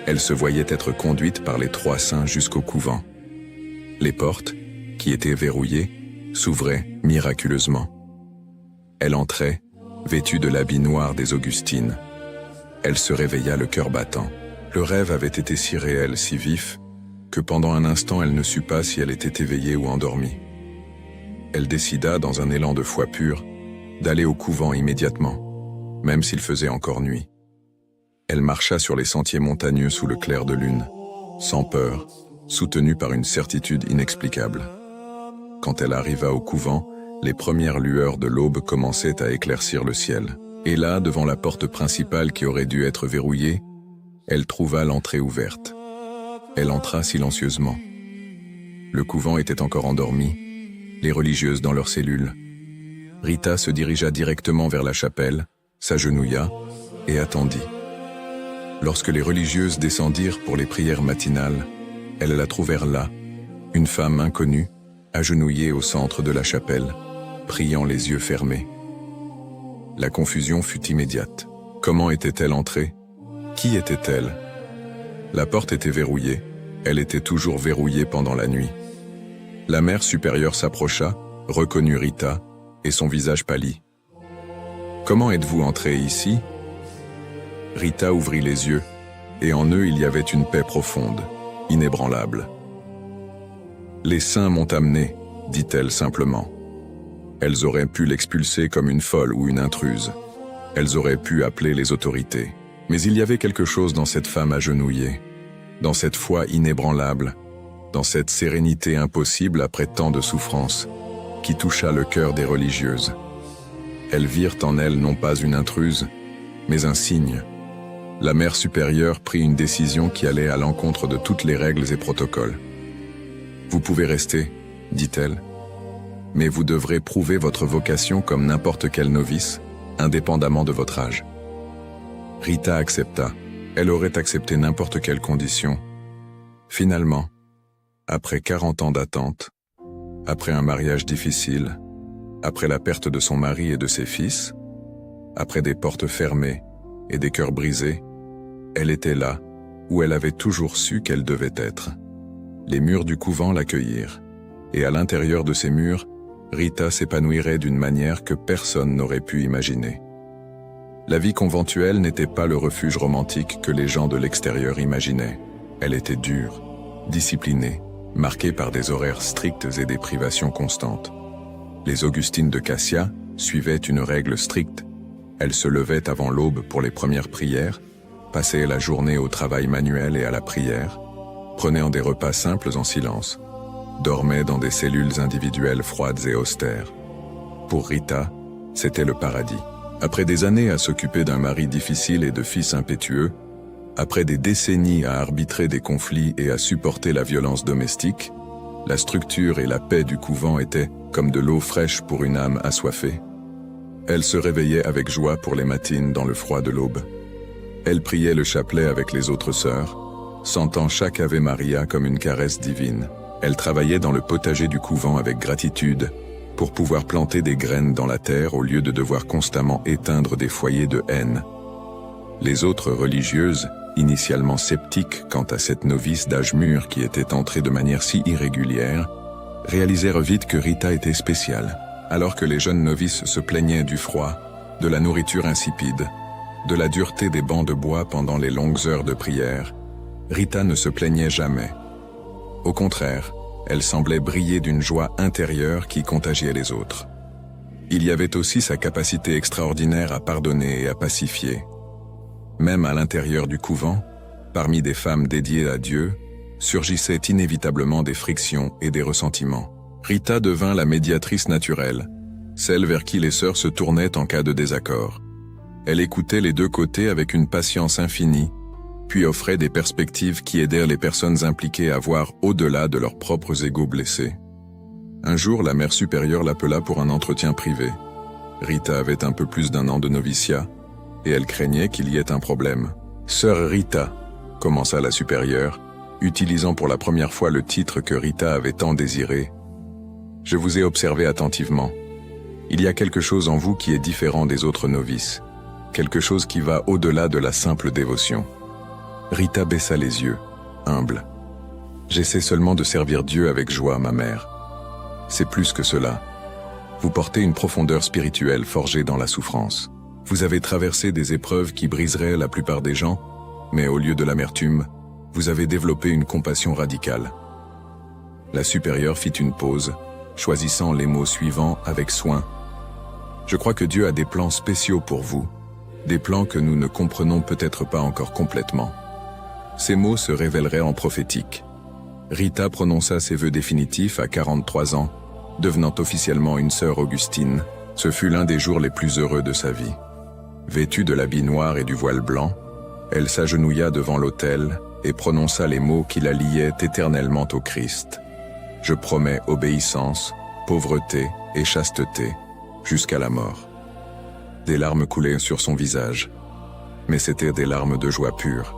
Elle se voyait être conduite par les trois saints jusqu'au couvent. Les portes, qui étaient verrouillées, s'ouvrait miraculeusement. Elle entrait, vêtue de l'habit noir des Augustines. Elle se réveilla le cœur battant. Le rêve avait été si réel, si vif, que pendant un instant elle ne sut pas si elle était éveillée ou endormie. Elle décida, dans un élan de foi pure, d'aller au couvent immédiatement, même s'il faisait encore nuit. Elle marcha sur les sentiers montagneux sous le clair de lune, sans peur, soutenue par une certitude inexplicable. Quand elle arriva au couvent, les premières lueurs de l'aube commençaient à éclaircir le ciel. Et là, devant la porte principale qui aurait dû être verrouillée, elle trouva l'entrée ouverte. Elle entra silencieusement. Le couvent était encore endormi, les religieuses dans leurs cellules. Rita se dirigea directement vers la chapelle, s'agenouilla et attendit. Lorsque les religieuses descendirent pour les prières matinales, elles la trouvèrent là, une femme inconnue, agenouillée au centre de la chapelle, priant les yeux fermés. La confusion fut immédiate. Comment était-elle entrée? Qui était-elle? La porte était verrouillée, elle était toujours verrouillée pendant la nuit. La mère supérieure s'approcha, reconnut Rita, et son visage pâlit. « Comment êtes-vous entrée ici ?» Rita ouvrit les yeux, et en eux il y avait une paix profonde, inébranlable. « Les saints m'ont amenée, dit-elle simplement. Elles auraient pu l'expulser comme une folle ou une intruse. Elles auraient pu appeler les autorités. Mais il y avait quelque chose dans cette femme agenouillée, dans cette foi inébranlable, dans cette sérénité impossible après tant de souffrances, qui toucha le cœur des religieuses. Elles virent en elle non pas une intruse, mais un signe. La mère supérieure prit une décision qui allait à l'encontre de toutes les règles et protocoles. « Vous pouvez rester, dit-elle, mais vous devrez prouver votre vocation comme n'importe quel novice, indépendamment de votre âge. » Rita accepta. Elle aurait accepté n'importe quelle condition. Finalement, après 40 ans d'attente, après un mariage difficile, après la perte de son mari et de ses fils, après des portes fermées et des cœurs brisés, elle était là, où elle avait toujours su qu'elle devait être. Les murs du couvent l'accueillirent, et à l'intérieur de ces murs, Rita s'épanouirait d'une manière que personne n'aurait pu imaginer. La vie conventuelle n'était pas le refuge romantique que les gens de l'extérieur imaginaient. Elle était dure, disciplinée, marquée par des horaires stricts et des privations constantes. Les Augustines de Cassia suivaient une règle stricte. Elles se levaient avant l'aube pour les premières prières, passaient la journée au travail manuel et à la prière, prenaient des repas simples en silence, dormaient dans des cellules individuelles froides et austères. Pour Rita, c'était le paradis. Après des années à s'occuper d'un mari difficile et de fils impétueux, après des décennies à arbitrer des conflits et à supporter la violence domestique, la structure et la paix du couvent étaient comme de l'eau fraîche pour une âme assoiffée. Elle se réveillait avec joie pour les matines dans le froid de l'aube. Elle priait le chapelet avec les autres sœurs, sentant chaque Ave Maria comme une caresse divine. Elle travaillait dans le potager du couvent avec gratitude, pour pouvoir planter des graines dans la terre au lieu de devoir constamment éteindre des foyers de haine. Les autres religieuses, initialement sceptiques quant à cette novice d'âge mûr qui était entrée de manière si irrégulière, réalisèrent vite que Rita était spéciale. Alors que les jeunes novices se plaignaient du froid, de la nourriture insipide, de la dureté des bancs de bois pendant les longues heures de prière, Rita ne se plaignait jamais. Au contraire, elle semblait briller d'une joie intérieure qui contagiait les autres. Il y avait aussi sa capacité extraordinaire à pardonner et à pacifier. Même à l'intérieur du couvent, parmi des femmes dédiées à Dieu, surgissaient inévitablement des frictions et des ressentiments. Rita devint la médiatrice naturelle, celle vers qui les sœurs se tournaient en cas de désaccord. Elle écoutait les deux côtés avec une patience infinie, puis offrait des perspectives qui aidèrent les personnes impliquées à voir au-delà de leurs propres égos blessés. Un jour, la mère supérieure l'appela pour un entretien privé. Rita avait un peu plus d'1 an de noviciat, et elle craignait qu'il y ait un problème. « Sœur Rita », commença la supérieure, utilisant pour la première fois le titre que Rita avait tant désiré. « Je vous ai observé attentivement. Il y a quelque chose en vous qui est différent des autres novices, quelque chose qui va au-delà de la simple dévotion. » Rita baissa les yeux, humble. « J'essaie seulement de servir Dieu avec joie, ma mère. c'est plus que cela. Vous portez une profondeur spirituelle forgée dans la souffrance. Vous avez traversé des épreuves qui briseraient la plupart des gens, mais au lieu de l'amertume, vous avez développé une compassion radicale. La supérieure fit une pause, choisissant les mots suivants avec soin. Je crois que Dieu a des plans spéciaux pour vous, des plans que nous ne comprenons peut-être pas encore complètement. Ces mots se révéleraient en prophétique. Rita prononça ses vœux définitifs à 43 ans, devenant officiellement une sœur Augustine. Ce fut l'un des jours les plus heureux de sa vie. Vêtue de l'habit noir et du voile blanc, elle s'agenouilla devant l'autel et prononça les mots qui la liaient éternellement au Christ. Je promets obéissance, pauvreté et chasteté, jusqu'à la mort. Des larmes coulaient sur son visage, mais c'étaient des larmes de joie pure.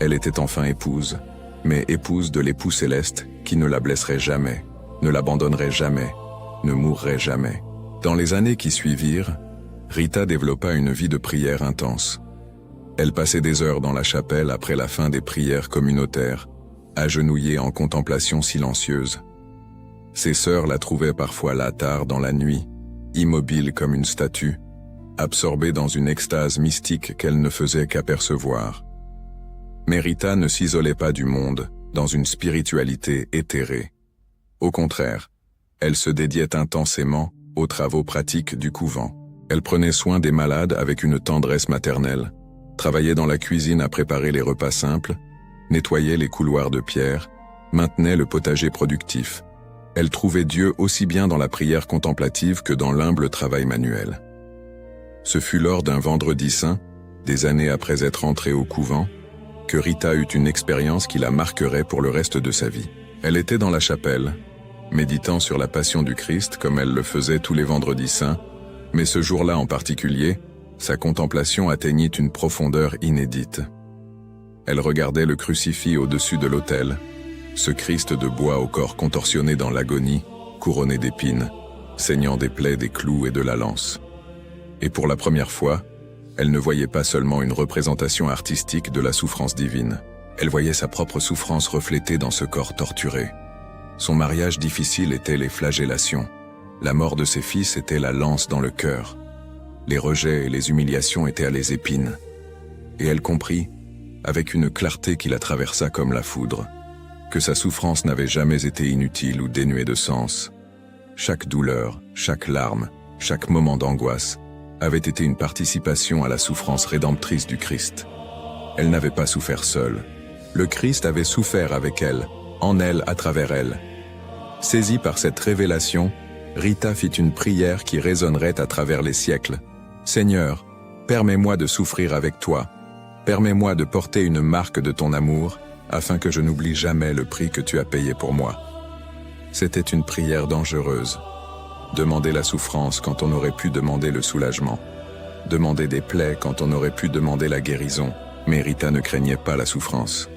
Elle était enfin épouse, mais épouse de l'époux céleste qui ne la blesserait jamais, ne l'abandonnerait jamais, ne mourrait jamais. Dans les années qui suivirent, Rita développa une vie de prière intense. Elle passait des heures dans la chapelle après la fin des prières communautaires, agenouillée en contemplation silencieuse. Ses sœurs la trouvaient parfois là tard dans la nuit, immobile comme une statue, absorbée dans une extase mystique qu'elle ne faisait qu'apercevoir. Mais Rita ne s'isolait pas du monde, dans une spiritualité éthérée. Au contraire, elle se dédiait intensément aux travaux pratiques du couvent. Elle prenait soin des malades avec une tendresse maternelle, travaillait dans la cuisine à préparer les repas simples, nettoyait les couloirs de pierre, maintenait le potager productif. Elle trouvait Dieu aussi bien dans la prière contemplative que dans l'humble travail manuel. Ce fut lors d'un vendredi saint, des années après être entrée au couvent, que Rita eut une expérience qui la marquerait pour le reste de sa vie. Elle était dans la chapelle, méditant sur la passion du Christ comme elle le faisait tous les vendredis saints, mais ce jour-là en particulier, sa contemplation atteignit une profondeur inédite. Elle regardait le crucifix au-dessus de l'autel, ce Christ de bois au corps contorsionné dans l'agonie, couronné d'épines, saignant des plaies, des clous et de la lance. Et pour la première fois, elle ne voyait pas seulement une représentation artistique de la souffrance divine, elle voyait sa propre souffrance reflétée dans ce corps torturé. Son mariage difficile était les flagellations, la mort de ses fils était la lance dans le cœur, les rejets et les humiliations étaient à les épines. Et elle comprit, avec une clarté qui la traversa comme la foudre, que sa souffrance n'avait jamais été inutile ou dénuée de sens. Chaque douleur, chaque larme, chaque moment d'angoisse avait été une participation à la souffrance rédemptrice du Christ. Elle n'avait pas souffert seule. Le Christ avait souffert avec elle, en elle, à travers elle. Saisie par cette révélation, Rita fit une prière qui résonnerait à travers les siècles. « Seigneur, permets-moi de souffrir avec toi. Permets-moi de porter une marque de ton amour, afin que je n'oublie jamais le prix que tu as payé pour moi. » C'était une prière dangereuse. Demander la souffrance quand on aurait pu demander le soulagement. Demander des plaies quand on aurait pu demander la guérison. Mais Rita ne craignait pas la souffrance.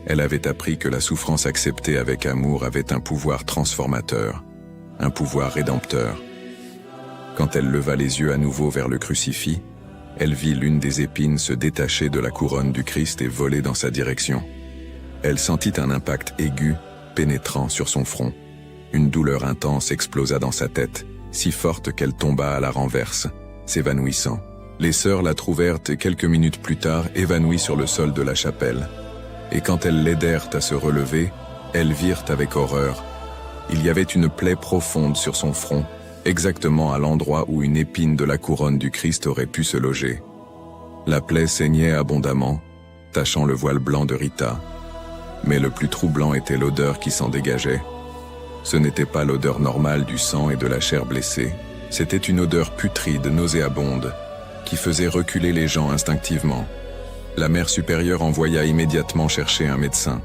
Elle avait appris que la souffrance acceptée avec amour avait un pouvoir transformateur, un pouvoir rédempteur. Quand elle leva les yeux à nouveau vers le crucifix, elle vit l'une des épines se détacher de la couronne du Christ et voler dans sa direction. Elle sentit un impact aigu, pénétrant sur son front. Une douleur intense explosa dans sa tête, si forte qu'elle tomba à la renverse, s'évanouissant. Les sœurs la trouvèrent et quelques minutes plus tard évanouie sur le sol de la chapelle. Et quand elles l'aidèrent à se relever, elles virent avec horreur. Il y avait une plaie profonde sur son front, exactement à l'endroit où une épine de la couronne du Christ aurait pu se loger. La plaie saignait abondamment, tachant le voile blanc de Rita. Mais le plus troublant était l'odeur qui s'en dégageait. Ce n'était pas l'odeur normale du sang et de la chair blessée, c'était une odeur putride, nauséabonde, qui faisait reculer les gens instinctivement. La mère supérieure envoya immédiatement chercher un médecin.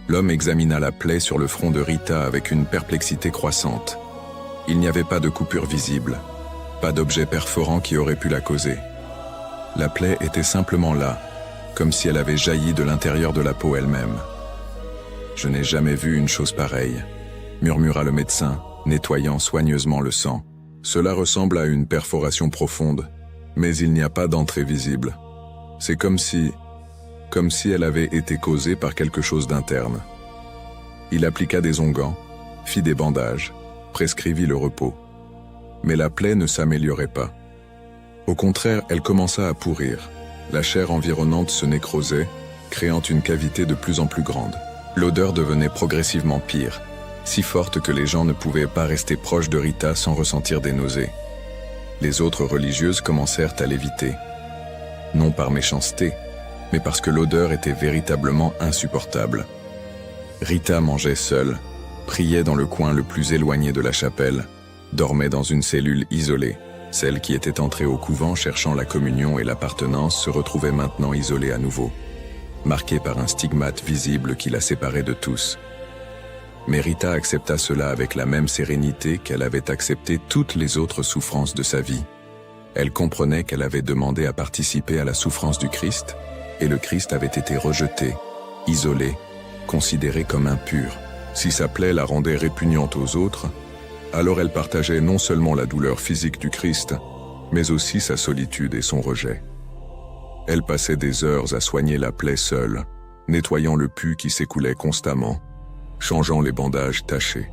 L'homme examina la plaie sur le front de Rita avec une perplexité croissante. Il n'y avait pas de coupure visible, pas d'objet perforant qui aurait pu la causer. La plaie était simplement là, comme si elle avait jailli de l'intérieur de la peau elle-même. « Je n'ai jamais vu une chose pareille », murmura le médecin, nettoyant soigneusement le sang. « Cela ressemble à une perforation profonde, mais il n'y a pas d'entrée visible. C'est comme si elle avait été causée par quelque chose d'interne. » Il appliqua des onguents, fit des bandages, prescrivit le repos. Mais la plaie ne s'améliorait pas. Au contraire, elle commença à pourrir. La chair environnante se nécrosait, créant une cavité de plus en plus grande. L'odeur devenait progressivement pire, si forte que les gens ne pouvaient pas rester proches de Rita sans ressentir des nausées. Les autres religieuses commencèrent à l'éviter. Non par méchanceté, mais parce que l'odeur était véritablement insupportable. Rita mangeait seule, priait dans le coin le plus éloigné de la chapelle, dormait dans une cellule isolée. Celle qui était entrée au couvent cherchant la communion et l'appartenance se retrouvait maintenant isolée à nouveau, marquée par un stigmate visible qui la séparait de tous. Mais Rita accepta cela avec la même sérénité qu'elle avait accepté toutes les autres souffrances de sa vie. Elle comprenait qu'elle avait demandé à participer à la souffrance du Christ, et le Christ avait été rejeté, isolé, considéré comme impur. Si sa plaie la rendait répugnante aux autres, alors elle partageait non seulement la douleur physique du Christ, mais aussi sa solitude et son rejet. Elle passait des heures à soigner la plaie seule, nettoyant le pus qui s'écoulait constamment, changeant les bandages tachés.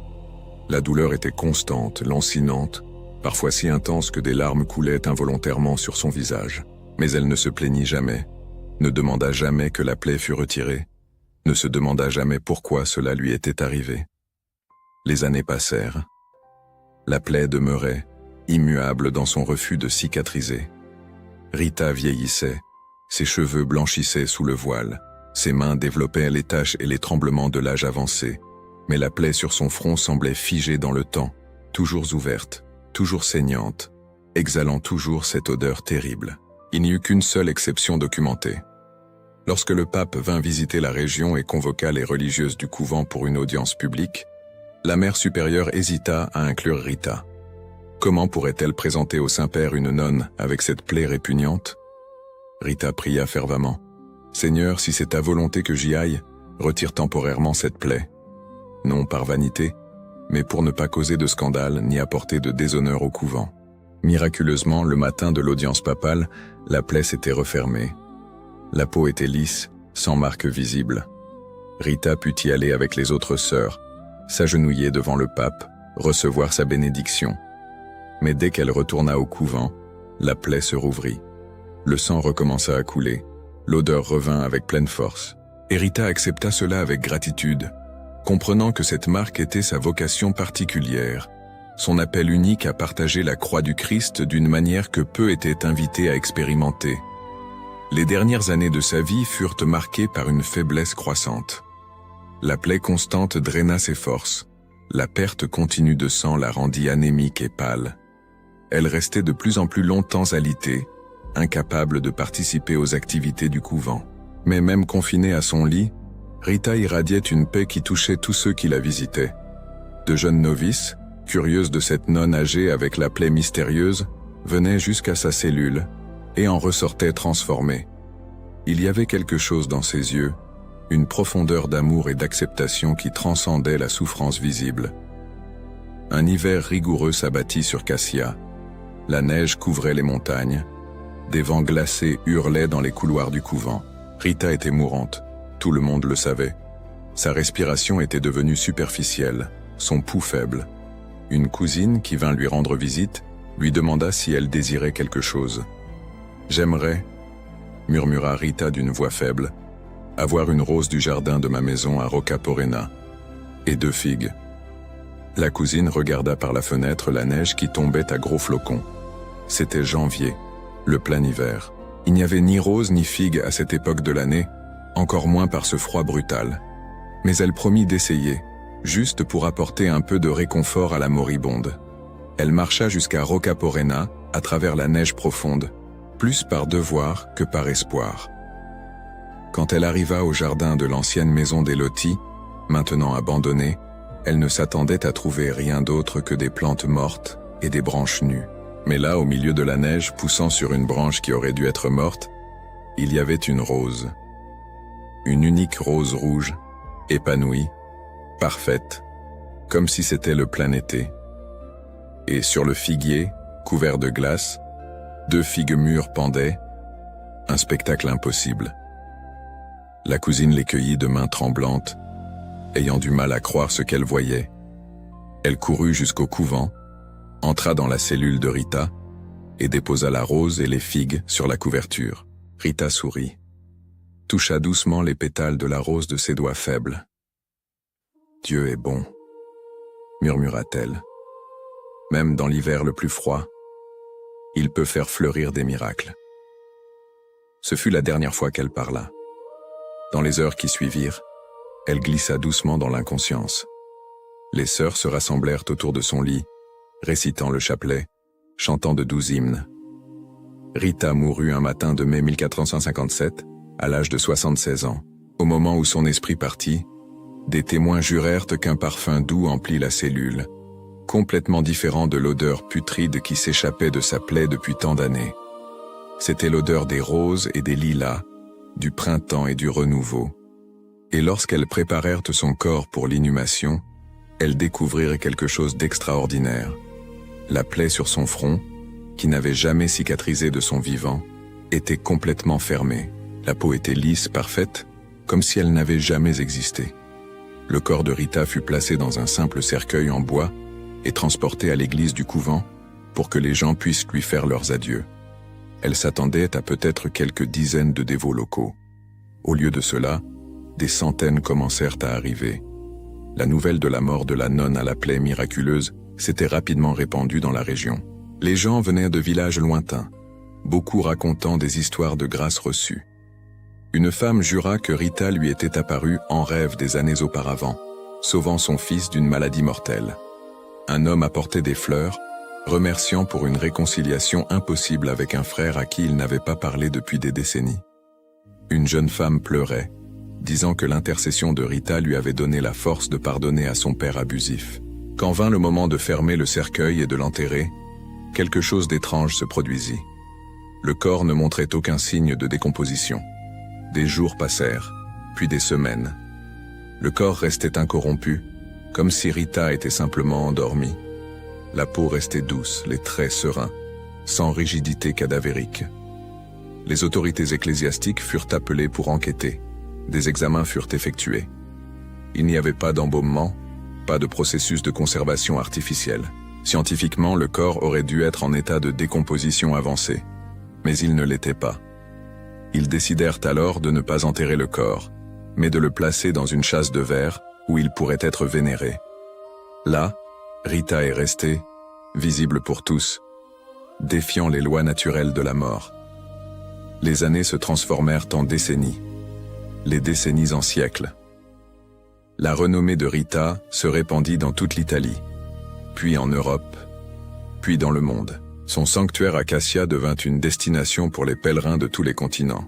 La douleur était constante, lancinante, parfois si intense que des larmes coulaient involontairement sur son visage. Mais elle ne se plaignit jamais, ne demanda jamais que la plaie fût retirée, ne se demanda jamais pourquoi cela lui était arrivé. Les années passèrent. La plaie demeurait, immuable dans son refus de cicatriser. Rita vieillissait, ses cheveux blanchissaient sous le voile, ses mains développaient les taches et les tremblements de l'âge avancé, mais la plaie sur son front semblait figée dans le temps, toujours ouverte, toujours saignante, exhalant toujours cette odeur terrible. Il n'y eut qu'une seule exception documentée. Lorsque le pape vint visiter la région et convoqua les religieuses du couvent pour une audience publique, la mère supérieure hésita à inclure Rita. Comment pourrait-elle présenter au Saint-Père une nonne avec cette plaie répugnante? Rita pria fervemment. « Seigneur, si c'est ta volonté que j'y aille, retire temporairement cette plaie. » Non par vanité, mais pour ne pas causer de scandale ni apporter de déshonneur au couvent. Miraculeusement, le matin de l'audience papale, la plaie s'était refermée. La peau était lisse, sans marque visible. Rita put y aller avec les autres sœurs, s'agenouiller devant le pape, recevoir sa bénédiction. Mais dès qu'elle retourna au couvent, la plaie se rouvrit. Le sang recommença à couler, l'odeur revint avec pleine force. Et Rita accepta cela avec gratitude, comprenant que cette marque était sa vocation particulière, son appel unique à partager la croix du Christ d'une manière que peu étaient invités à expérimenter. Les dernières années de sa vie furent marquées par une faiblesse croissante. La plaie constante draina ses forces. La perte continue de sang la rendit anémique et pâle. Elle restait de plus en plus longtemps alitée, incapable de participer aux activités du couvent. Mais même confinée à son lit, Rita irradiait une paix qui touchait tous ceux qui la visitaient. De jeunes novices, curieuses de cette nonne âgée avec la plaie mystérieuse, venaient jusqu'à sa cellule et en ressortaient transformées. Il y avait quelque chose dans ses yeux, une profondeur d'amour et d'acceptation qui transcendait la souffrance visible. Un hiver rigoureux s'abattit sur Cassia. La neige couvrait les montagnes. Des vents glacés hurlaient dans les couloirs du couvent. Rita était mourante. Tout le monde le savait. Sa respiration était devenue superficielle, son pouls faible. Une cousine qui vint lui rendre visite lui demanda si elle désirait quelque chose. « J'aimerais, » murmura Rita d'une voix faible, « avoir une rose du jardin de ma maison à Rocaporena et 2 figues. » La cousine regarda par la fenêtre la neige qui tombait à gros flocons. C'était janvier, le plein hiver. Il n'y avait ni rose ni figues à cette époque de l'année, encore moins par ce froid brutal. Mais elle promit d'essayer, juste pour apporter un peu de réconfort à la moribonde. Elle marcha jusqu'à Rocaporena, à travers la neige profonde, plus par devoir que par espoir. Quand elle arriva au jardin de l'ancienne maison des Lotti, maintenant abandonnée, elle ne s'attendait à trouver rien d'autre que des plantes mortes et des branches nues. Mais là, au milieu de la neige, poussant sur une branche qui aurait dû être morte, il y avait une rose. Une unique rose rouge, épanouie, parfaite, comme si c'était le plein été. Et sur le figuier, couvert de glace, 2 figues mûres pendaient, un spectacle impossible. La cousine les cueillit de mains tremblantes, ayant du mal à croire ce qu'elle voyait. Elle courut jusqu'au couvent, entra dans la cellule de Rita et déposa la rose et les figues sur la couverture. Rita sourit, toucha doucement les pétales de la rose de ses doigts faibles. « Dieu est bon », murmura-t-elle. « Même dans l'hiver le plus froid, il peut faire fleurir des miracles. » Ce fut la dernière fois qu'elle parla. Dans les heures qui suivirent, elle glissa doucement dans l'inconscience. Les sœurs se rassemblèrent autour de son lit, récitant le chapelet, chantant de doux hymnes. Rita mourut un matin de mai 1457, à l'âge de 76 ans. Au moment où son esprit partit, des témoins jurèrent qu'un parfum doux emplit la cellule, complètement différent de l'odeur putride qui s'échappait de sa plaie depuis tant d'années. C'était l'odeur des roses et des lilas, du printemps et du renouveau. Et lorsqu'elles préparèrent son corps pour l'inhumation, elles découvrirent quelque chose d'extraordinaire. La plaie sur son front, qui n'avait jamais cicatrisé de son vivant, était complètement fermée. La peau était lisse, parfaite, comme si elle n'avait jamais existé. Le corps de Rita fut placé dans un simple cercueil en bois et transporté à l'église du couvent pour que les gens puissent lui faire leurs adieux. Elle s'attendait à peut-être quelques dizaines de dévots locaux. Au lieu de cela, des centaines commencèrent à arriver. La nouvelle de la mort de la nonne à la plaie miraculeuse s'était rapidement répandue dans la région. Les gens venaient de villages lointains, beaucoup racontant des histoires de grâce reçues. Une femme jura que Rita lui était apparue en rêve des années auparavant, sauvant son fils d'une maladie mortelle. Un homme apportait des fleurs, remerciant pour une réconciliation impossible avec un frère à qui il n'avait pas parlé depuis des décennies. Une jeune femme pleurait, disant que l'intercession de Rita lui avait donné la force de pardonner à son père abusif. Quand vint le moment de fermer le cercueil et de l'enterrer, quelque chose d'étrange se produisit. Le corps ne montrait aucun signe de décomposition. Des jours passèrent, puis des semaines. Le corps restait incorrompu, comme si Rita était simplement endormie. La peau restait douce, les traits sereins, sans rigidité cadavérique. Les autorités ecclésiastiques furent appelées pour enquêter. Des examens furent effectués. Il n'y avait pas d'embaumement, pas de processus de conservation artificielle. Scientifiquement, le corps aurait dû être en état de décomposition avancée, mais il ne l'était pas. Ils décidèrent alors de ne pas enterrer le corps, mais de le placer dans une châsse de verre où il pourrait être vénéré. Là, Rita est restée, visible pour tous, défiant les lois naturelles de la mort. Les années se transformèrent en décennies, les décennies en siècles. La renommée de Rita se répandit dans toute l'Italie, puis en Europe, puis dans le monde. Son sanctuaire à Cassia devint une destination pour les pèlerins de tous les continents.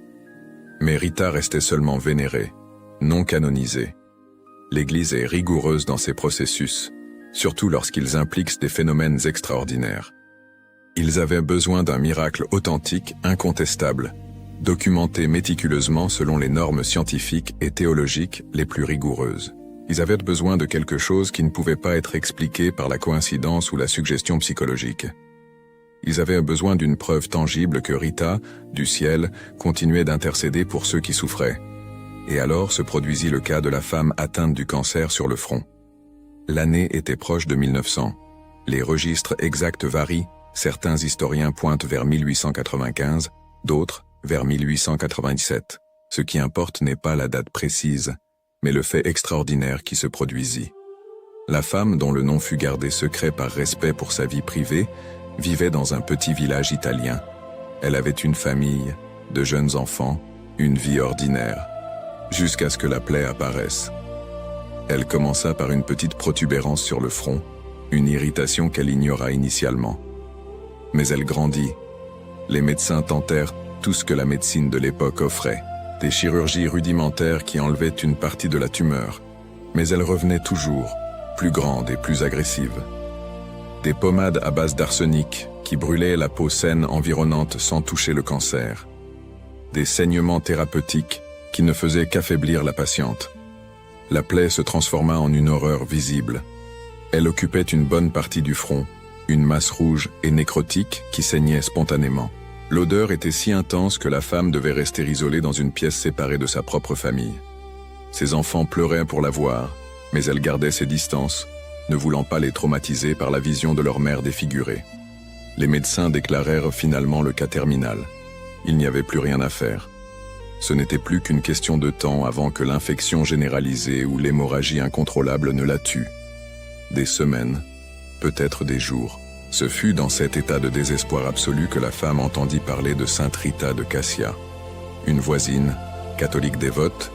Mais Rita restait seulement vénérée, non canonisée. L'Église est rigoureuse dans ses processus, surtout lorsqu'ils impliquent des phénomènes extraordinaires. Ils avaient besoin d'un miracle authentique, incontestable, documenté méticuleusement selon les normes scientifiques et théologiques les plus rigoureuses. Ils avaient besoin de quelque chose qui ne pouvait pas être expliqué par la coïncidence ou la suggestion psychologique. Ils avaient besoin d'une preuve tangible que Rita, du ciel, continuait d'intercéder pour ceux qui souffraient. Et alors se produisit le cas de la femme atteinte du cancer sur le front. L'année était proche de 1900. Les registres exacts varient, certains historiens pointent vers 1895, d'autres vers 1897. Ce qui importe n'est pas la date précise, mais le fait extraordinaire qui se produisit. La femme, dont le nom fut gardé secret par respect pour sa vie privée, vivait dans un petit village italien. Elle avait une famille, de jeunes enfants, une vie ordinaire, jusqu'à ce que la plaie apparaisse. Elle commença par une petite protubérance sur le front, une irritation qu'elle ignora initialement. Mais elle grandit. Les médecins tentèrent tout ce que la médecine de l'époque offrait, des chirurgies rudimentaires qui enlevaient une partie de la tumeur, mais elle revenait toujours, plus grande et plus agressive. Des pommades à base d'arsenic qui brûlaient la peau saine environnante sans toucher le cancer. Des saignements thérapeutiques qui ne faisaient qu'affaiblir la patiente. La plaie se transforma en une horreur visible. Elle occupait une bonne partie du front, une masse rouge et nécrotique qui saignait spontanément. L'odeur était si intense que la femme devait rester isolée dans une pièce séparée de sa propre famille. Ses enfants pleuraient pour la voir, mais elle gardait ses distances, ne voulant pas les traumatiser par la vision de leur mère défigurée. Les médecins déclarèrent finalement le cas terminal. Il n'y avait plus rien à faire. Ce n'était plus qu'une question de temps avant que l'infection généralisée ou l'hémorragie incontrôlable ne la tue. Des semaines, peut-être des jours. Ce fut dans cet état de désespoir absolu que la femme entendit parler de Sainte Rita de Cassia. Une voisine, catholique dévote,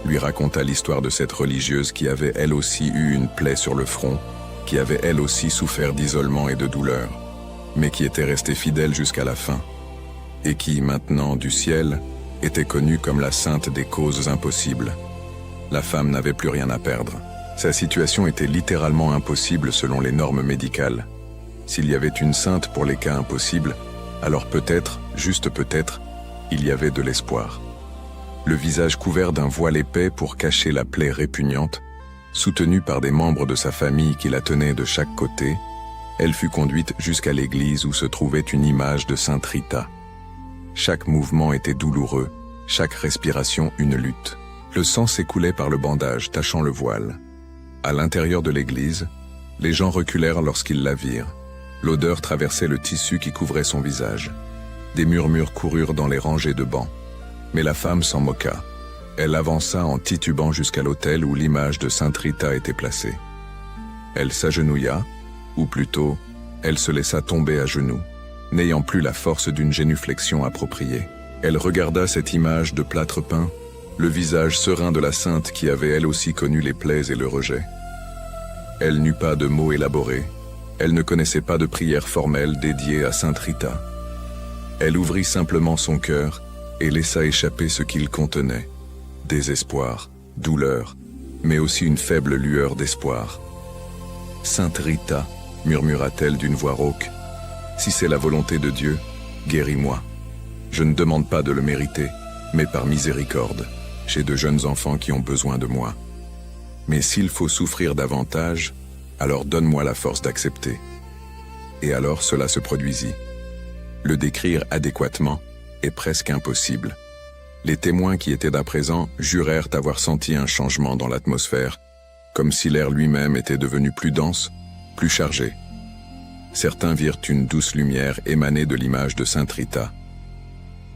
lui raconta l'histoire de cette religieuse qui avait elle aussi eu une plaie sur le front, qui avait elle aussi souffert d'isolement et de douleur, mais qui était restée fidèle jusqu'à la fin, et qui, maintenant, du ciel, était connue comme la sainte des causes impossibles. La femme n'avait plus rien à perdre. Sa situation était littéralement impossible selon les normes médicales. S'il y avait une sainte pour les cas impossibles, alors peut-être, juste peut-être, il y avait de l'espoir. Le visage couvert d'un voile épais pour cacher la plaie répugnante, soutenue par des membres de sa famille qui la tenaient de chaque côté, elle fut conduite jusqu'à l'église où se trouvait une image de Sainte Rita. Chaque mouvement était douloureux, chaque respiration une lutte. Le sang s'écoulait par le bandage, tachant le voile. À l'intérieur de l'église, les gens reculèrent lorsqu'ils la virent. L'odeur traversait le tissu qui couvrait son visage. Des murmures coururent dans les rangées de bancs. Mais la femme s'en moqua. Elle avança en titubant jusqu'à l'autel où l'image de Sainte Rita était placée. Elle s'agenouilla, ou plutôt, elle se laissa tomber à genoux, n'ayant plus la force d'une génuflexion appropriée. Elle regarda cette image de plâtre peint, le visage serein de la sainte qui avait elle aussi connu les plaies et le rejet. Elle n'eut pas de mots élaborés, elle ne connaissait pas de prière formelle dédiée à Sainte Rita. Elle ouvrit simplement son cœur et laissa échapper ce qu'il contenait. Désespoir, douleur, mais aussi une faible lueur d'espoir. « Sainte Rita », murmura-t-elle d'une voix rauque, « si c'est la volonté de Dieu, guéris-moi. Je ne demande pas de le mériter, mais par miséricorde, j'ai de jeunes enfants qui ont besoin de moi. Mais s'il faut souffrir davantage, alors donne-moi la force d'accepter. » Et alors cela se produisit. Le décrire adéquatement est presque impossible. Les témoins qui étaient à présent jurèrent avoir senti un changement dans l'atmosphère, comme si l'air lui-même était devenu plus dense, plus chargé. Certains virent une douce lumière émaner de l'image de Sainte Rita.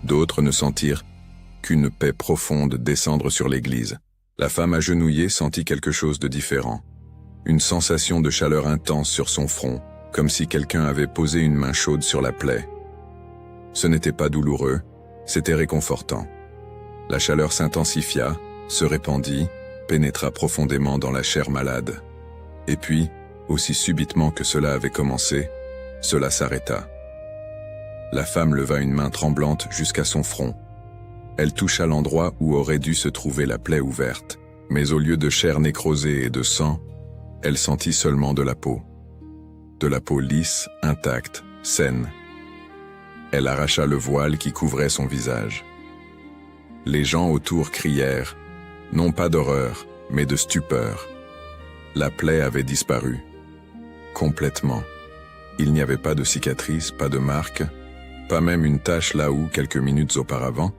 D'autres ne sentirent qu'une paix profonde descendre sur l'église. La femme agenouillée sentit quelque chose de différent. Une sensation de chaleur intense sur son front, comme si quelqu'un avait posé une main chaude sur la plaie. Ce n'était pas douloureux, c'était réconfortant. La chaleur s'intensifia, se répandit, pénétra profondément dans la chair malade. Et puis, aussi subitement que cela avait commencé, cela s'arrêta. La femme leva une main tremblante jusqu'à son front. Elle toucha l'endroit où aurait dû se trouver la plaie ouverte, mais au lieu de chair nécrosée et de sang, elle sentit seulement de la peau. De la peau lisse, intacte, saine. Elle arracha le voile qui couvrait son visage. Les gens autour crièrent, non pas d'horreur, mais de stupeur. La plaie avait disparu. Complètement. Il n'y avait pas de cicatrice, pas de marque, pas même une tache là où, quelques minutes auparavant,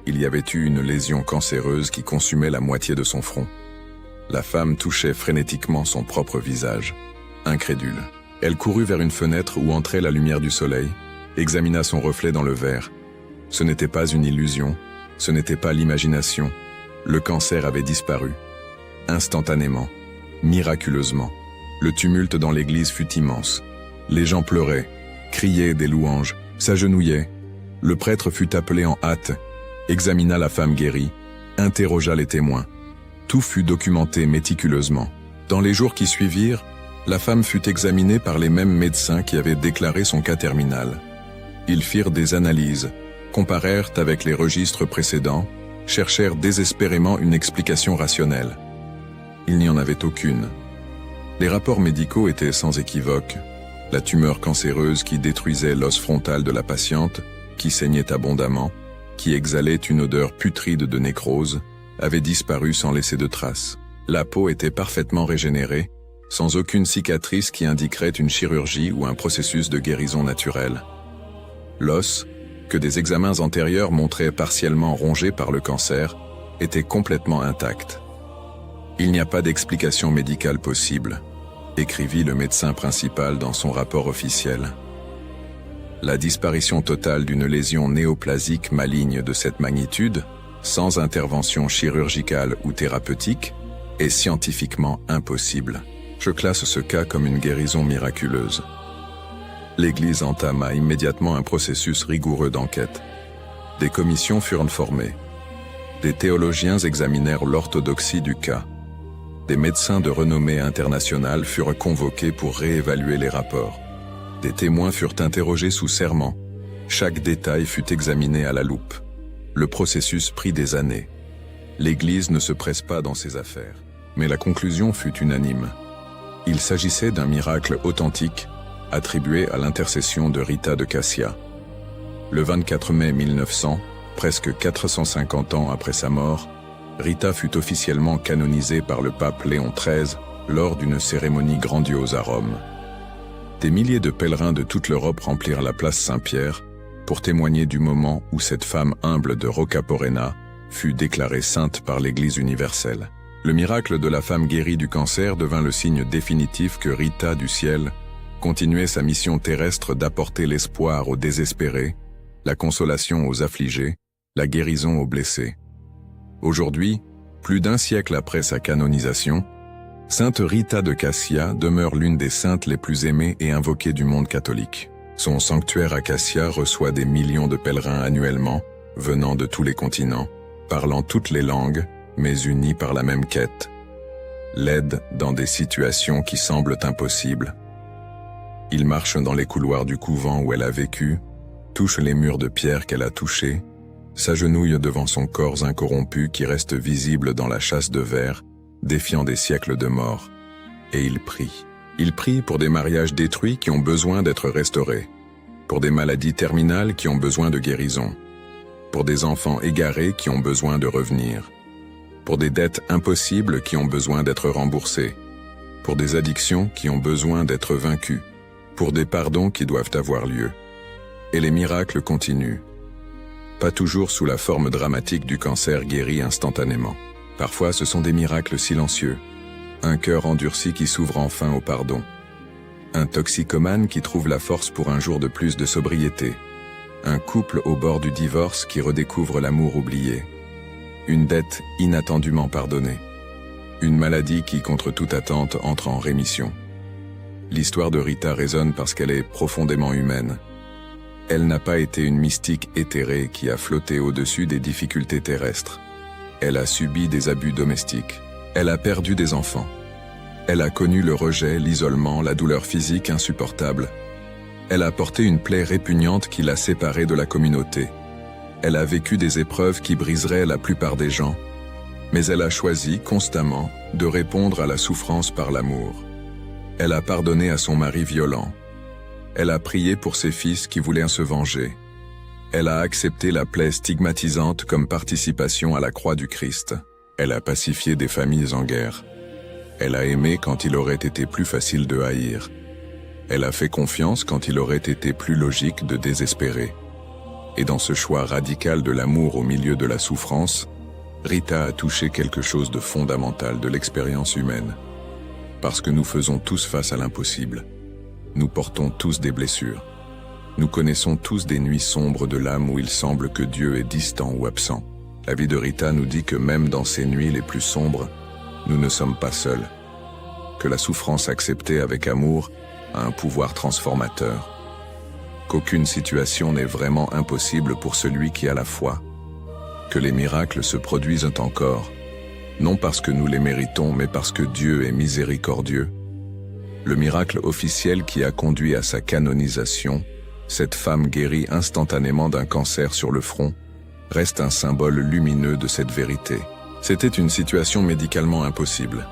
il y avait eu une lésion cancéreuse qui consumait la moitié de son front. La femme touchait frénétiquement son propre visage, incrédule. Elle courut vers une fenêtre où entrait la lumière du soleil, examina son reflet dans le verre. Ce n'était pas une illusion, ce n'était pas l'imagination. Le cancer avait disparu. Instantanément, miraculeusement. Le tumulte dans l'église fut immense. Les gens pleuraient, criaient des louanges, s'agenouillaient. Le prêtre fut appelé en hâte, examina la femme guérie, interrogea les témoins. Tout fut documenté méticuleusement. Dans les jours qui suivirent, la femme fut examinée par les mêmes médecins qui avaient déclaré son cas terminal. Ils firent des analyses, comparèrent avec les registres précédents, cherchèrent désespérément une explication rationnelle. Il n'y en avait aucune. Les rapports médicaux étaient sans équivoque. La tumeur cancéreuse qui détruisait l'os frontal de la patiente, qui saignait abondamment, qui exhalait une odeur putride de nécrose, avait disparu sans laisser de traces. La peau était parfaitement régénérée, sans aucune cicatrice qui indiquerait une chirurgie ou un processus de guérison naturelle. L'os, que des examens antérieurs montraient partiellement rongé par le cancer, était complètement intact. Il n'y a pas d'explication médicale possible. écrivit le médecin principal dans son rapport officiel. La disparition totale d'une lésion néoplasique maligne de cette magnitude, sans intervention chirurgicale ou thérapeutique, est scientifiquement impossible. Je classe ce cas comme une guérison miraculeuse. L'Église entama immédiatement un processus rigoureux d'enquête. Des commissions furent formées. Des théologiens examinèrent l'orthodoxie du cas. Des médecins de renommée internationale furent convoqués pour réévaluer les rapports. Des témoins furent interrogés sous serment. Chaque détail fut examiné à la loupe. Le processus prit des années. L'Église ne se presse pas dans ses affaires. Mais la conclusion fut unanime. Il s'agissait d'un miracle authentique, attribué à l'intercession de Rita de Cassia. Le 24 mai 1900, presque 450 ans après sa mort, Rita fut officiellement canonisée par le pape Léon XIII lors d'une cérémonie grandiose à Rome. Des milliers de pèlerins de toute l'Europe remplirent la place Saint-Pierre pour témoigner du moment où cette femme humble de Rocca-Porena fut déclarée sainte par l'Église universelle. Le miracle de la femme guérie du cancer devint le signe définitif que Rita du ciel continuait sa mission terrestre d'apporter l'espoir aux désespérés, la consolation aux affligés, la guérison aux blessés. Aujourd'hui, plus d'un siècle après sa canonisation, Sainte Rita de Cassia demeure l'une des saintes les plus aimées et invoquées du monde catholique. Son sanctuaire à Cassia reçoit des millions de pèlerins annuellement, venant de tous les continents, parlant toutes les langues, mais unis par la même quête: l'aide dans des situations qui semblent impossibles. Il marche dans les couloirs du couvent où elle a vécu, touche les murs de pierre qu'elle a touchés, s'agenouille devant son corps incorrompu qui reste visible dans la châsse de verre, défiant des siècles de mort, et il prie. Il prie pour des mariages détruits qui ont besoin d'être restaurés, pour des maladies terminales qui ont besoin de guérison, pour des enfants égarés qui ont besoin de revenir, pour des dettes impossibles qui ont besoin d'être remboursées, pour des addictions qui ont besoin d'être vaincues, pour des pardons qui doivent avoir lieu. Et les miracles continuent. Pas toujours sous la forme dramatique du cancer guéri instantanément. Parfois, ce sont des miracles silencieux. Un cœur endurci qui s'ouvre enfin au pardon. Un toxicomane qui trouve la force pour un jour de plus de sobriété. Un couple au bord du divorce qui redécouvre l'amour oublié. Une dette inattendument pardonnée. Une maladie qui, contre toute attente, entre en rémission. L'histoire de Rita résonne parce qu'elle est profondément humaine. Elle n'a pas été une mystique éthérée qui a flotté au-dessus des difficultés terrestres. Elle a subi des abus domestiques. Elle a perdu des enfants. Elle a connu le rejet, l'isolement, la douleur physique insupportable. Elle a porté une plaie répugnante qui l'a séparée de la communauté. Elle a vécu des épreuves qui briseraient la plupart des gens. Mais elle a choisi, constamment, de répondre à la souffrance par l'amour. Elle a pardonné à son mari violent. Elle a prié pour ses fils qui voulaient se venger. Elle a accepté la plaie stigmatisante comme participation à la croix du Christ. Elle a pacifié des familles en guerre. Elle a aimé quand il aurait été plus facile de haïr. Elle a fait confiance quand il aurait été plus logique de désespérer. Et dans ce choix radical de l'amour au milieu de la souffrance, Rita a touché quelque chose de fondamental de l'expérience humaine. Parce que nous faisons tous face à l'impossible. Nous portons tous des blessures. Nous connaissons tous des nuits sombres de l'âme où il semble que Dieu est distant ou absent. La vie de Rita nous dit que même dans ces nuits les plus sombres, nous ne sommes pas seuls. Que la souffrance acceptée avec amour a un pouvoir transformateur. Qu'aucune situation n'est vraiment impossible pour celui qui a la foi. Que les miracles se produisent encore, non parce que nous les méritons, mais parce que Dieu est miséricordieux. Le miracle officiel qui a conduit à sa canonisation, cette femme guérie instantanément d'un cancer sur le front, reste un symbole lumineux de cette vérité. C'était une situation médicalement impossible.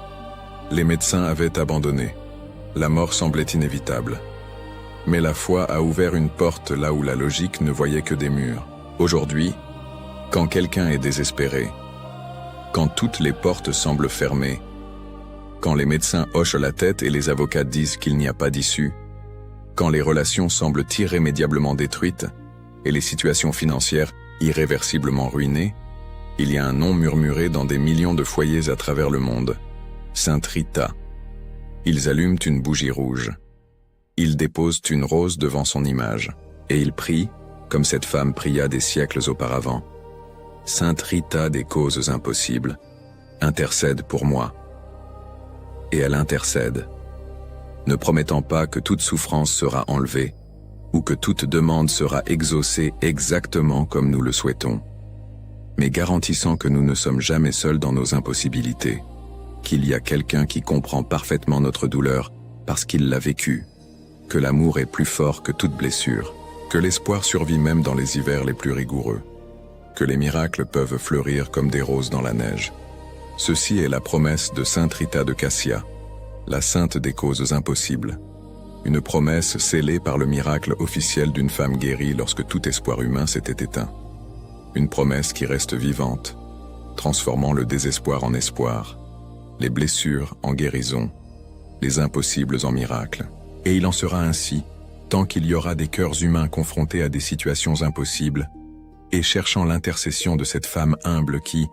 Les médecins avaient abandonné. La mort semblait inévitable. Mais la foi a ouvert une porte là où la logique ne voyait que des murs. Aujourd'hui, quand quelqu'un est désespéré, quand toutes les portes semblent fermées, quand les médecins hochent la tête et les avocats disent qu'il n'y a pas d'issue, quand les relations semblent irrémédiablement détruites et les situations financières irréversiblement ruinées, il y a un nom murmuré dans des millions de foyers à travers le monde. Sainte Rita. Ils allument une bougie rouge. Ils déposent une rose devant son image, et ils prient, comme cette femme pria des siècles auparavant. Sainte Rita des causes impossibles, intercède pour moi. Et elle intercède, ne promettant pas que toute souffrance sera enlevée, ou que toute demande sera exaucée exactement comme nous le souhaitons, mais garantissant que nous ne sommes jamais seuls dans nos impossibilités, qu'il y a quelqu'un qui comprend parfaitement notre douleur parce qu'il l'a vécue, que l'amour est plus fort que toute blessure, que l'espoir survit même dans les hivers les plus rigoureux, que les miracles peuvent fleurir comme des roses dans la neige. Ceci est la promesse de Sainte Rita de Cassia, la sainte des causes impossibles. Une promesse scellée par le miracle officiel d'une femme guérie lorsque tout espoir humain s'était éteint. Une promesse qui reste vivante, transformant le désespoir en espoir, les blessures en guérison, les impossibles en miracles. Et il en sera ainsi, tant qu'il y aura des cœurs humains confrontés à des situations impossibles, et cherchant l'intercession de cette femme humble qui,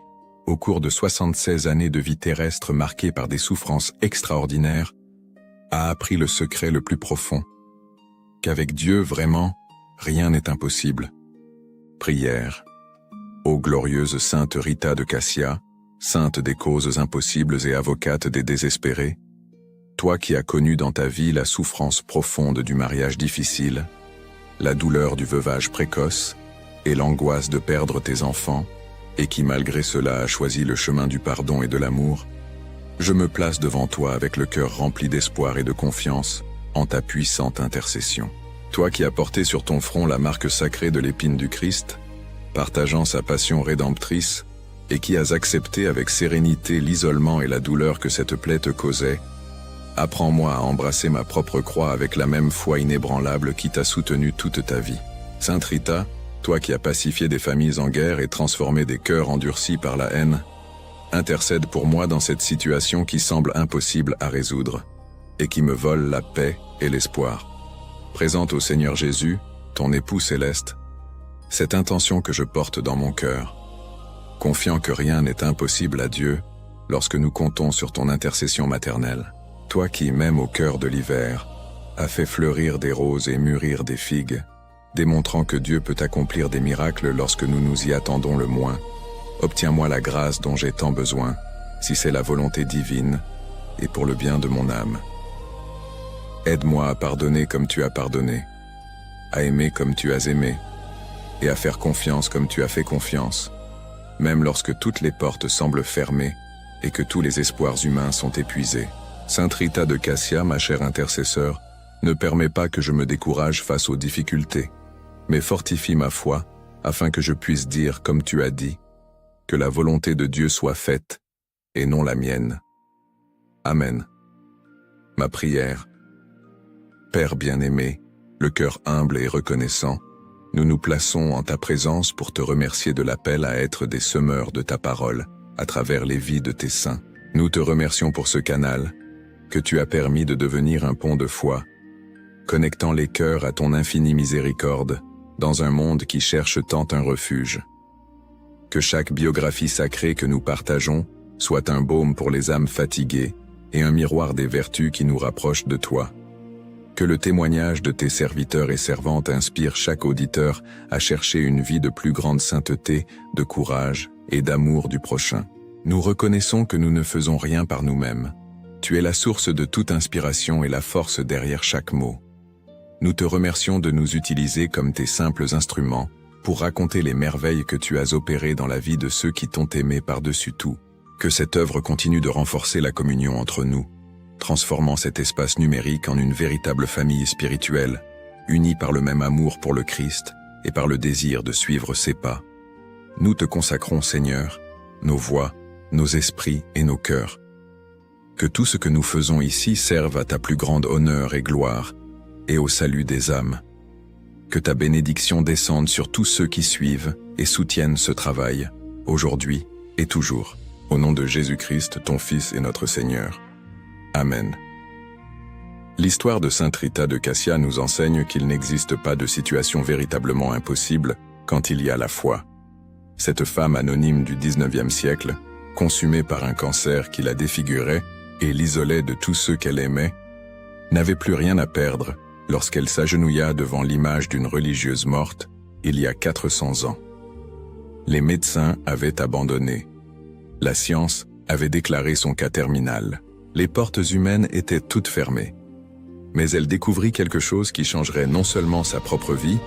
au cours de 76 années de vie terrestre marquées par des souffrances extraordinaires, a appris le secret le plus profond, qu'avec Dieu, vraiment, rien n'est impossible. Prière. Ô glorieuse Sainte Rita de Cassia, sainte des causes impossibles et avocate des désespérés, toi qui as connu dans ta vie la souffrance profonde du mariage difficile, la douleur du veuvage précoce et l'angoisse de perdre tes enfants, et qui malgré cela a choisi le chemin du pardon et de l'amour, je me place devant toi avec le cœur rempli d'espoir et de confiance en ta puissante intercession. Toi qui as porté sur ton front la marque sacrée de l'épine du Christ, partageant sa passion rédemptrice, et qui as accepté avec sérénité l'isolement et la douleur que cette plaie te causait, apprends-moi à embrasser ma propre croix avec la même foi inébranlable qui t'a soutenu toute ta vie. Sainte Rita, toi qui as pacifié des familles en guerre et transformé des cœurs endurcis par la haine, intercède pour moi dans cette situation qui semble impossible à résoudre, et qui me vole la paix et l'espoir. Présente au Seigneur Jésus, ton époux céleste, cette intention que je porte dans mon cœur, confiant que rien n'est impossible à Dieu lorsque nous comptons sur ton intercession maternelle. Toi qui, même au cœur de l'hiver, as fait fleurir des roses et mûrir des figues, démontrant que Dieu peut accomplir des miracles lorsque nous nous y attendons le moins, obtiens-moi la grâce dont j'ai tant besoin, si c'est la volonté divine, et pour le bien de mon âme. Aide-moi à pardonner comme tu as pardonné, à aimer comme tu as aimé, et à faire confiance comme tu as fait confiance, même lorsque toutes les portes semblent fermées et que tous les espoirs humains sont épuisés. Sainte Rita de Cassia, ma chère intercesseur, ne permets pas que je me décourage face aux difficultés, mais fortifie ma foi, afin que je puisse dire, comme tu as dit, que la volonté de Dieu soit faite, et non la mienne. Amen. Ma prière. Père bien-aimé, le cœur humble et reconnaissant, nous nous plaçons en ta présence pour te remercier de l'appel à être des semeurs de ta parole, à travers les vies de tes saints. Nous te remercions pour ce canal, que tu as permis de devenir un pont de foi, connectant les cœurs à ton infinie miséricorde, dans un monde qui cherche tant un refuge. Que chaque biographie sacrée que nous partageons soit un baume pour les âmes fatiguées et un miroir des vertus qui nous rapprochent de toi. Que le témoignage de tes serviteurs et servantes inspire chaque auditeur à chercher une vie de plus grande sainteté, de courage et d'amour du prochain. Nous reconnaissons que nous ne faisons rien par nous-mêmes. Tu es la source de toute inspiration et la force derrière chaque mot. Nous te remercions de nous utiliser comme tes simples instruments pour raconter les merveilles que tu as opérées dans la vie de ceux qui t'ont aimé par-dessus tout. Que cette œuvre continue de renforcer la communion entre nous, transformant cet espace numérique en une véritable famille spirituelle, unie par le même amour pour le Christ et par le désir de suivre ses pas. Nous te consacrons, Seigneur, nos voix, nos esprits et nos cœurs. Que tout ce que nous faisons ici serve à ta plus grande honneur et gloire, et au salut des âmes. Que ta bénédiction descende sur tous ceux qui suivent et soutiennent ce travail, aujourd'hui et toujours. Au nom de Jésus-Christ, ton Fils et notre Seigneur. Amen. L'histoire de Sainte Rita de Cassia nous enseigne qu'il n'existe pas de situation véritablement impossible quand il y a la foi. Cette femme anonyme du 19e siècle, consumée par un cancer qui la défigurait, et l'isolait de tous ceux qu'elle aimait, n'avait plus rien à perdre lorsqu'elle s'agenouilla devant l'image d'une religieuse morte il y a 400 ans. Les médecins avaient abandonné. La science avait déclaré son cas terminal. Les portes humaines étaient toutes fermées. Mais elle découvrit quelque chose qui changerait non seulement sa propre vie,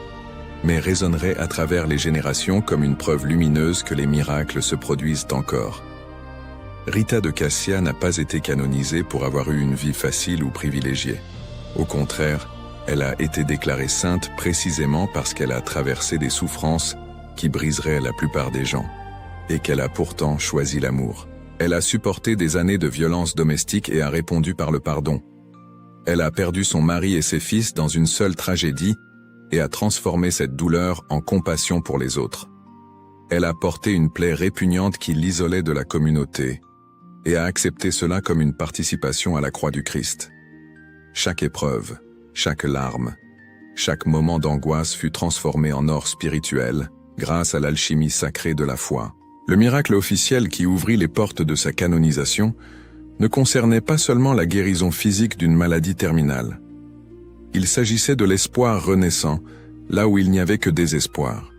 mais résonnerait à travers les générations comme une preuve lumineuse que les miracles se produisent encore. Rita de Cassia n'a pas été canonisée pour avoir eu une vie facile ou privilégiée. Au contraire, elle a été déclarée sainte précisément parce qu'elle a traversé des souffrances qui briseraient la plupart des gens, et qu'elle a pourtant choisi l'amour. Elle a supporté des années de violence domestique et a répondu par le pardon. Elle a perdu son mari et ses fils dans une seule tragédie et a transformé cette douleur en compassion pour les autres. Elle a porté une plaie répugnante qui l'isolait de la communauté et a accepté cela comme une participation à la croix du Christ. Chaque épreuve, chaque larme, chaque moment d'angoisse fut transformé en or spirituel grâce à l'alchimie sacrée de la foi. Le miracle officiel qui ouvrit les portes de sa canonisation ne concernait pas seulement la guérison physique d'une maladie terminale. Il s'agissait de l'espoir renaissant, là où il n'y avait que désespoir.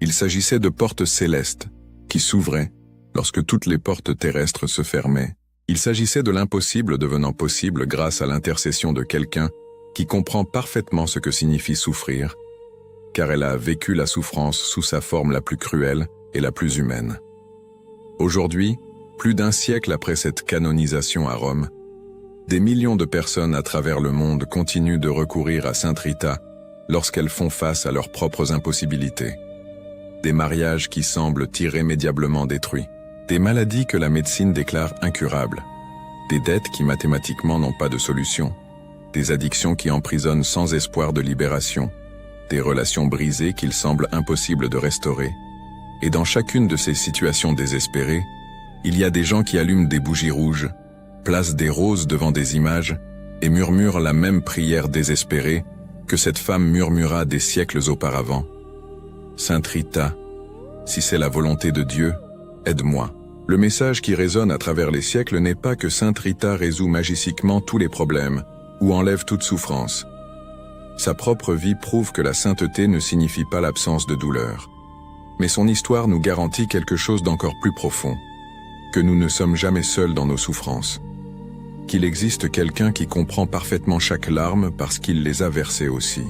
Il s'agissait de portes célestes, qui s'ouvraient, lorsque toutes les portes terrestres se fermaient. Il s'agissait de l'impossible devenant possible grâce à l'intercession de quelqu'un qui comprend parfaitement ce que signifie souffrir, car elle a vécu la souffrance sous sa forme la plus cruelle et la plus humaine. Aujourd'hui, plus d'un siècle après cette canonisation à Rome, des millions de personnes à travers le monde continuent de recourir à Sainte Rita lorsqu'elles font face à leurs propres impossibilités. Des mariages qui semblent irrémédiablement détruits, des maladies que la médecine déclare incurables, des dettes qui mathématiquement n'ont pas de solution, des addictions qui emprisonnent sans espoir de libération, des relations brisées qu'il semble impossible de restaurer. Et dans chacune de ces situations désespérées, il y a des gens qui allument des bougies rouges, placent des roses devant des images et murmurent la même prière désespérée que cette femme murmura des siècles auparavant. Sainte Rita, si c'est la volonté de Dieu, aide-moi. Le message qui résonne à travers les siècles n'est pas que Sainte Rita résout magiquement tous les problèmes ou enlève toute souffrance. Sa propre vie prouve que la sainteté ne signifie pas l'absence de douleur. Mais son histoire nous garantit quelque chose d'encore plus profond, que nous ne sommes jamais seuls dans nos souffrances, qu'il existe quelqu'un qui comprend parfaitement chaque larme parce qu'il les a versées aussi,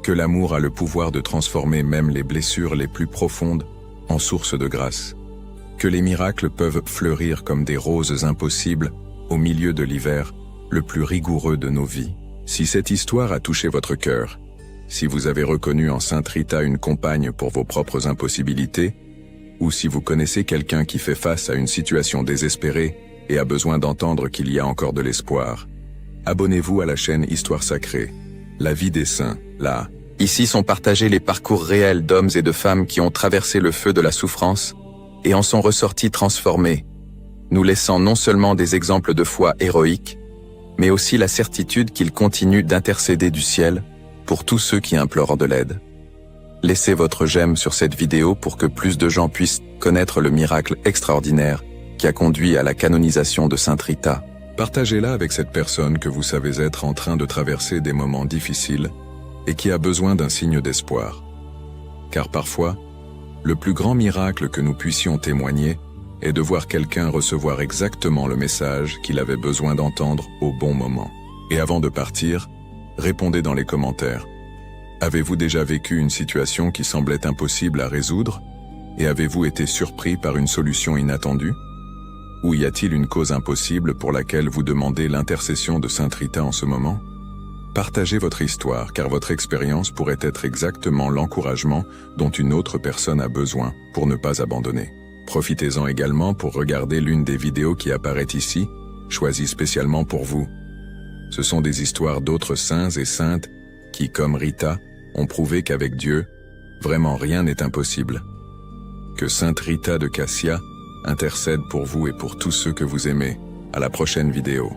que l'amour a le pouvoir de transformer même les blessures les plus profondes en source de grâce, que les miracles peuvent fleurir comme des roses impossibles au milieu de l'hiver le plus rigoureux de nos vies. Si cette histoire a touché votre cœur, si vous avez reconnu en Sainte Rita une compagne pour vos propres impossibilités, ou si vous connaissez quelqu'un qui fait face à une situation désespérée et a besoin d'entendre qu'il y a encore de l'espoir, abonnez-vous à la chaîne Histoire Sacrée, la vie des saints, là. Ici sont partagés les parcours réels d'hommes et de femmes qui ont traversé le feu de la souffrance et en sont ressortis transformés, nous laissant non seulement des exemples de foi héroïques, mais aussi la certitude qu'ils continuent d'intercéder du ciel pour tous ceux qui implorent de l'aide. Laissez votre j'aime sur cette vidéo pour que plus de gens puissent connaître le miracle extraordinaire qui a conduit à la canonisation de Sainte Rita. Partagez-la avec cette personne que vous savez être en train de traverser des moments difficiles et qui a besoin d'un signe d'espoir. Car parfois, le plus grand miracle que nous puissions témoigner est de voir quelqu'un recevoir exactement le message qu'il avait besoin d'entendre au bon moment. Et avant de partir, répondez dans les commentaires. Avez-vous déjà vécu une situation qui semblait impossible à résoudre et avez-vous été surpris par une solution inattendue? Ou y a-t-il une cause impossible pour laquelle vous demandez l'intercession de Sainte Rita en ce moment? Partagez votre histoire car votre expérience pourrait être exactement l'encouragement dont une autre personne a besoin pour ne pas abandonner. Profitez-en également pour regarder l'une des vidéos qui apparaît ici, choisie spécialement pour vous. Ce sont des histoires d'autres saints et saintes qui, comme Rita, ont prouvé qu'avec Dieu, vraiment rien n'est impossible. Que Sainte Rita de Cassia intercède pour vous et pour tous ceux que vous aimez. À la prochaine vidéo.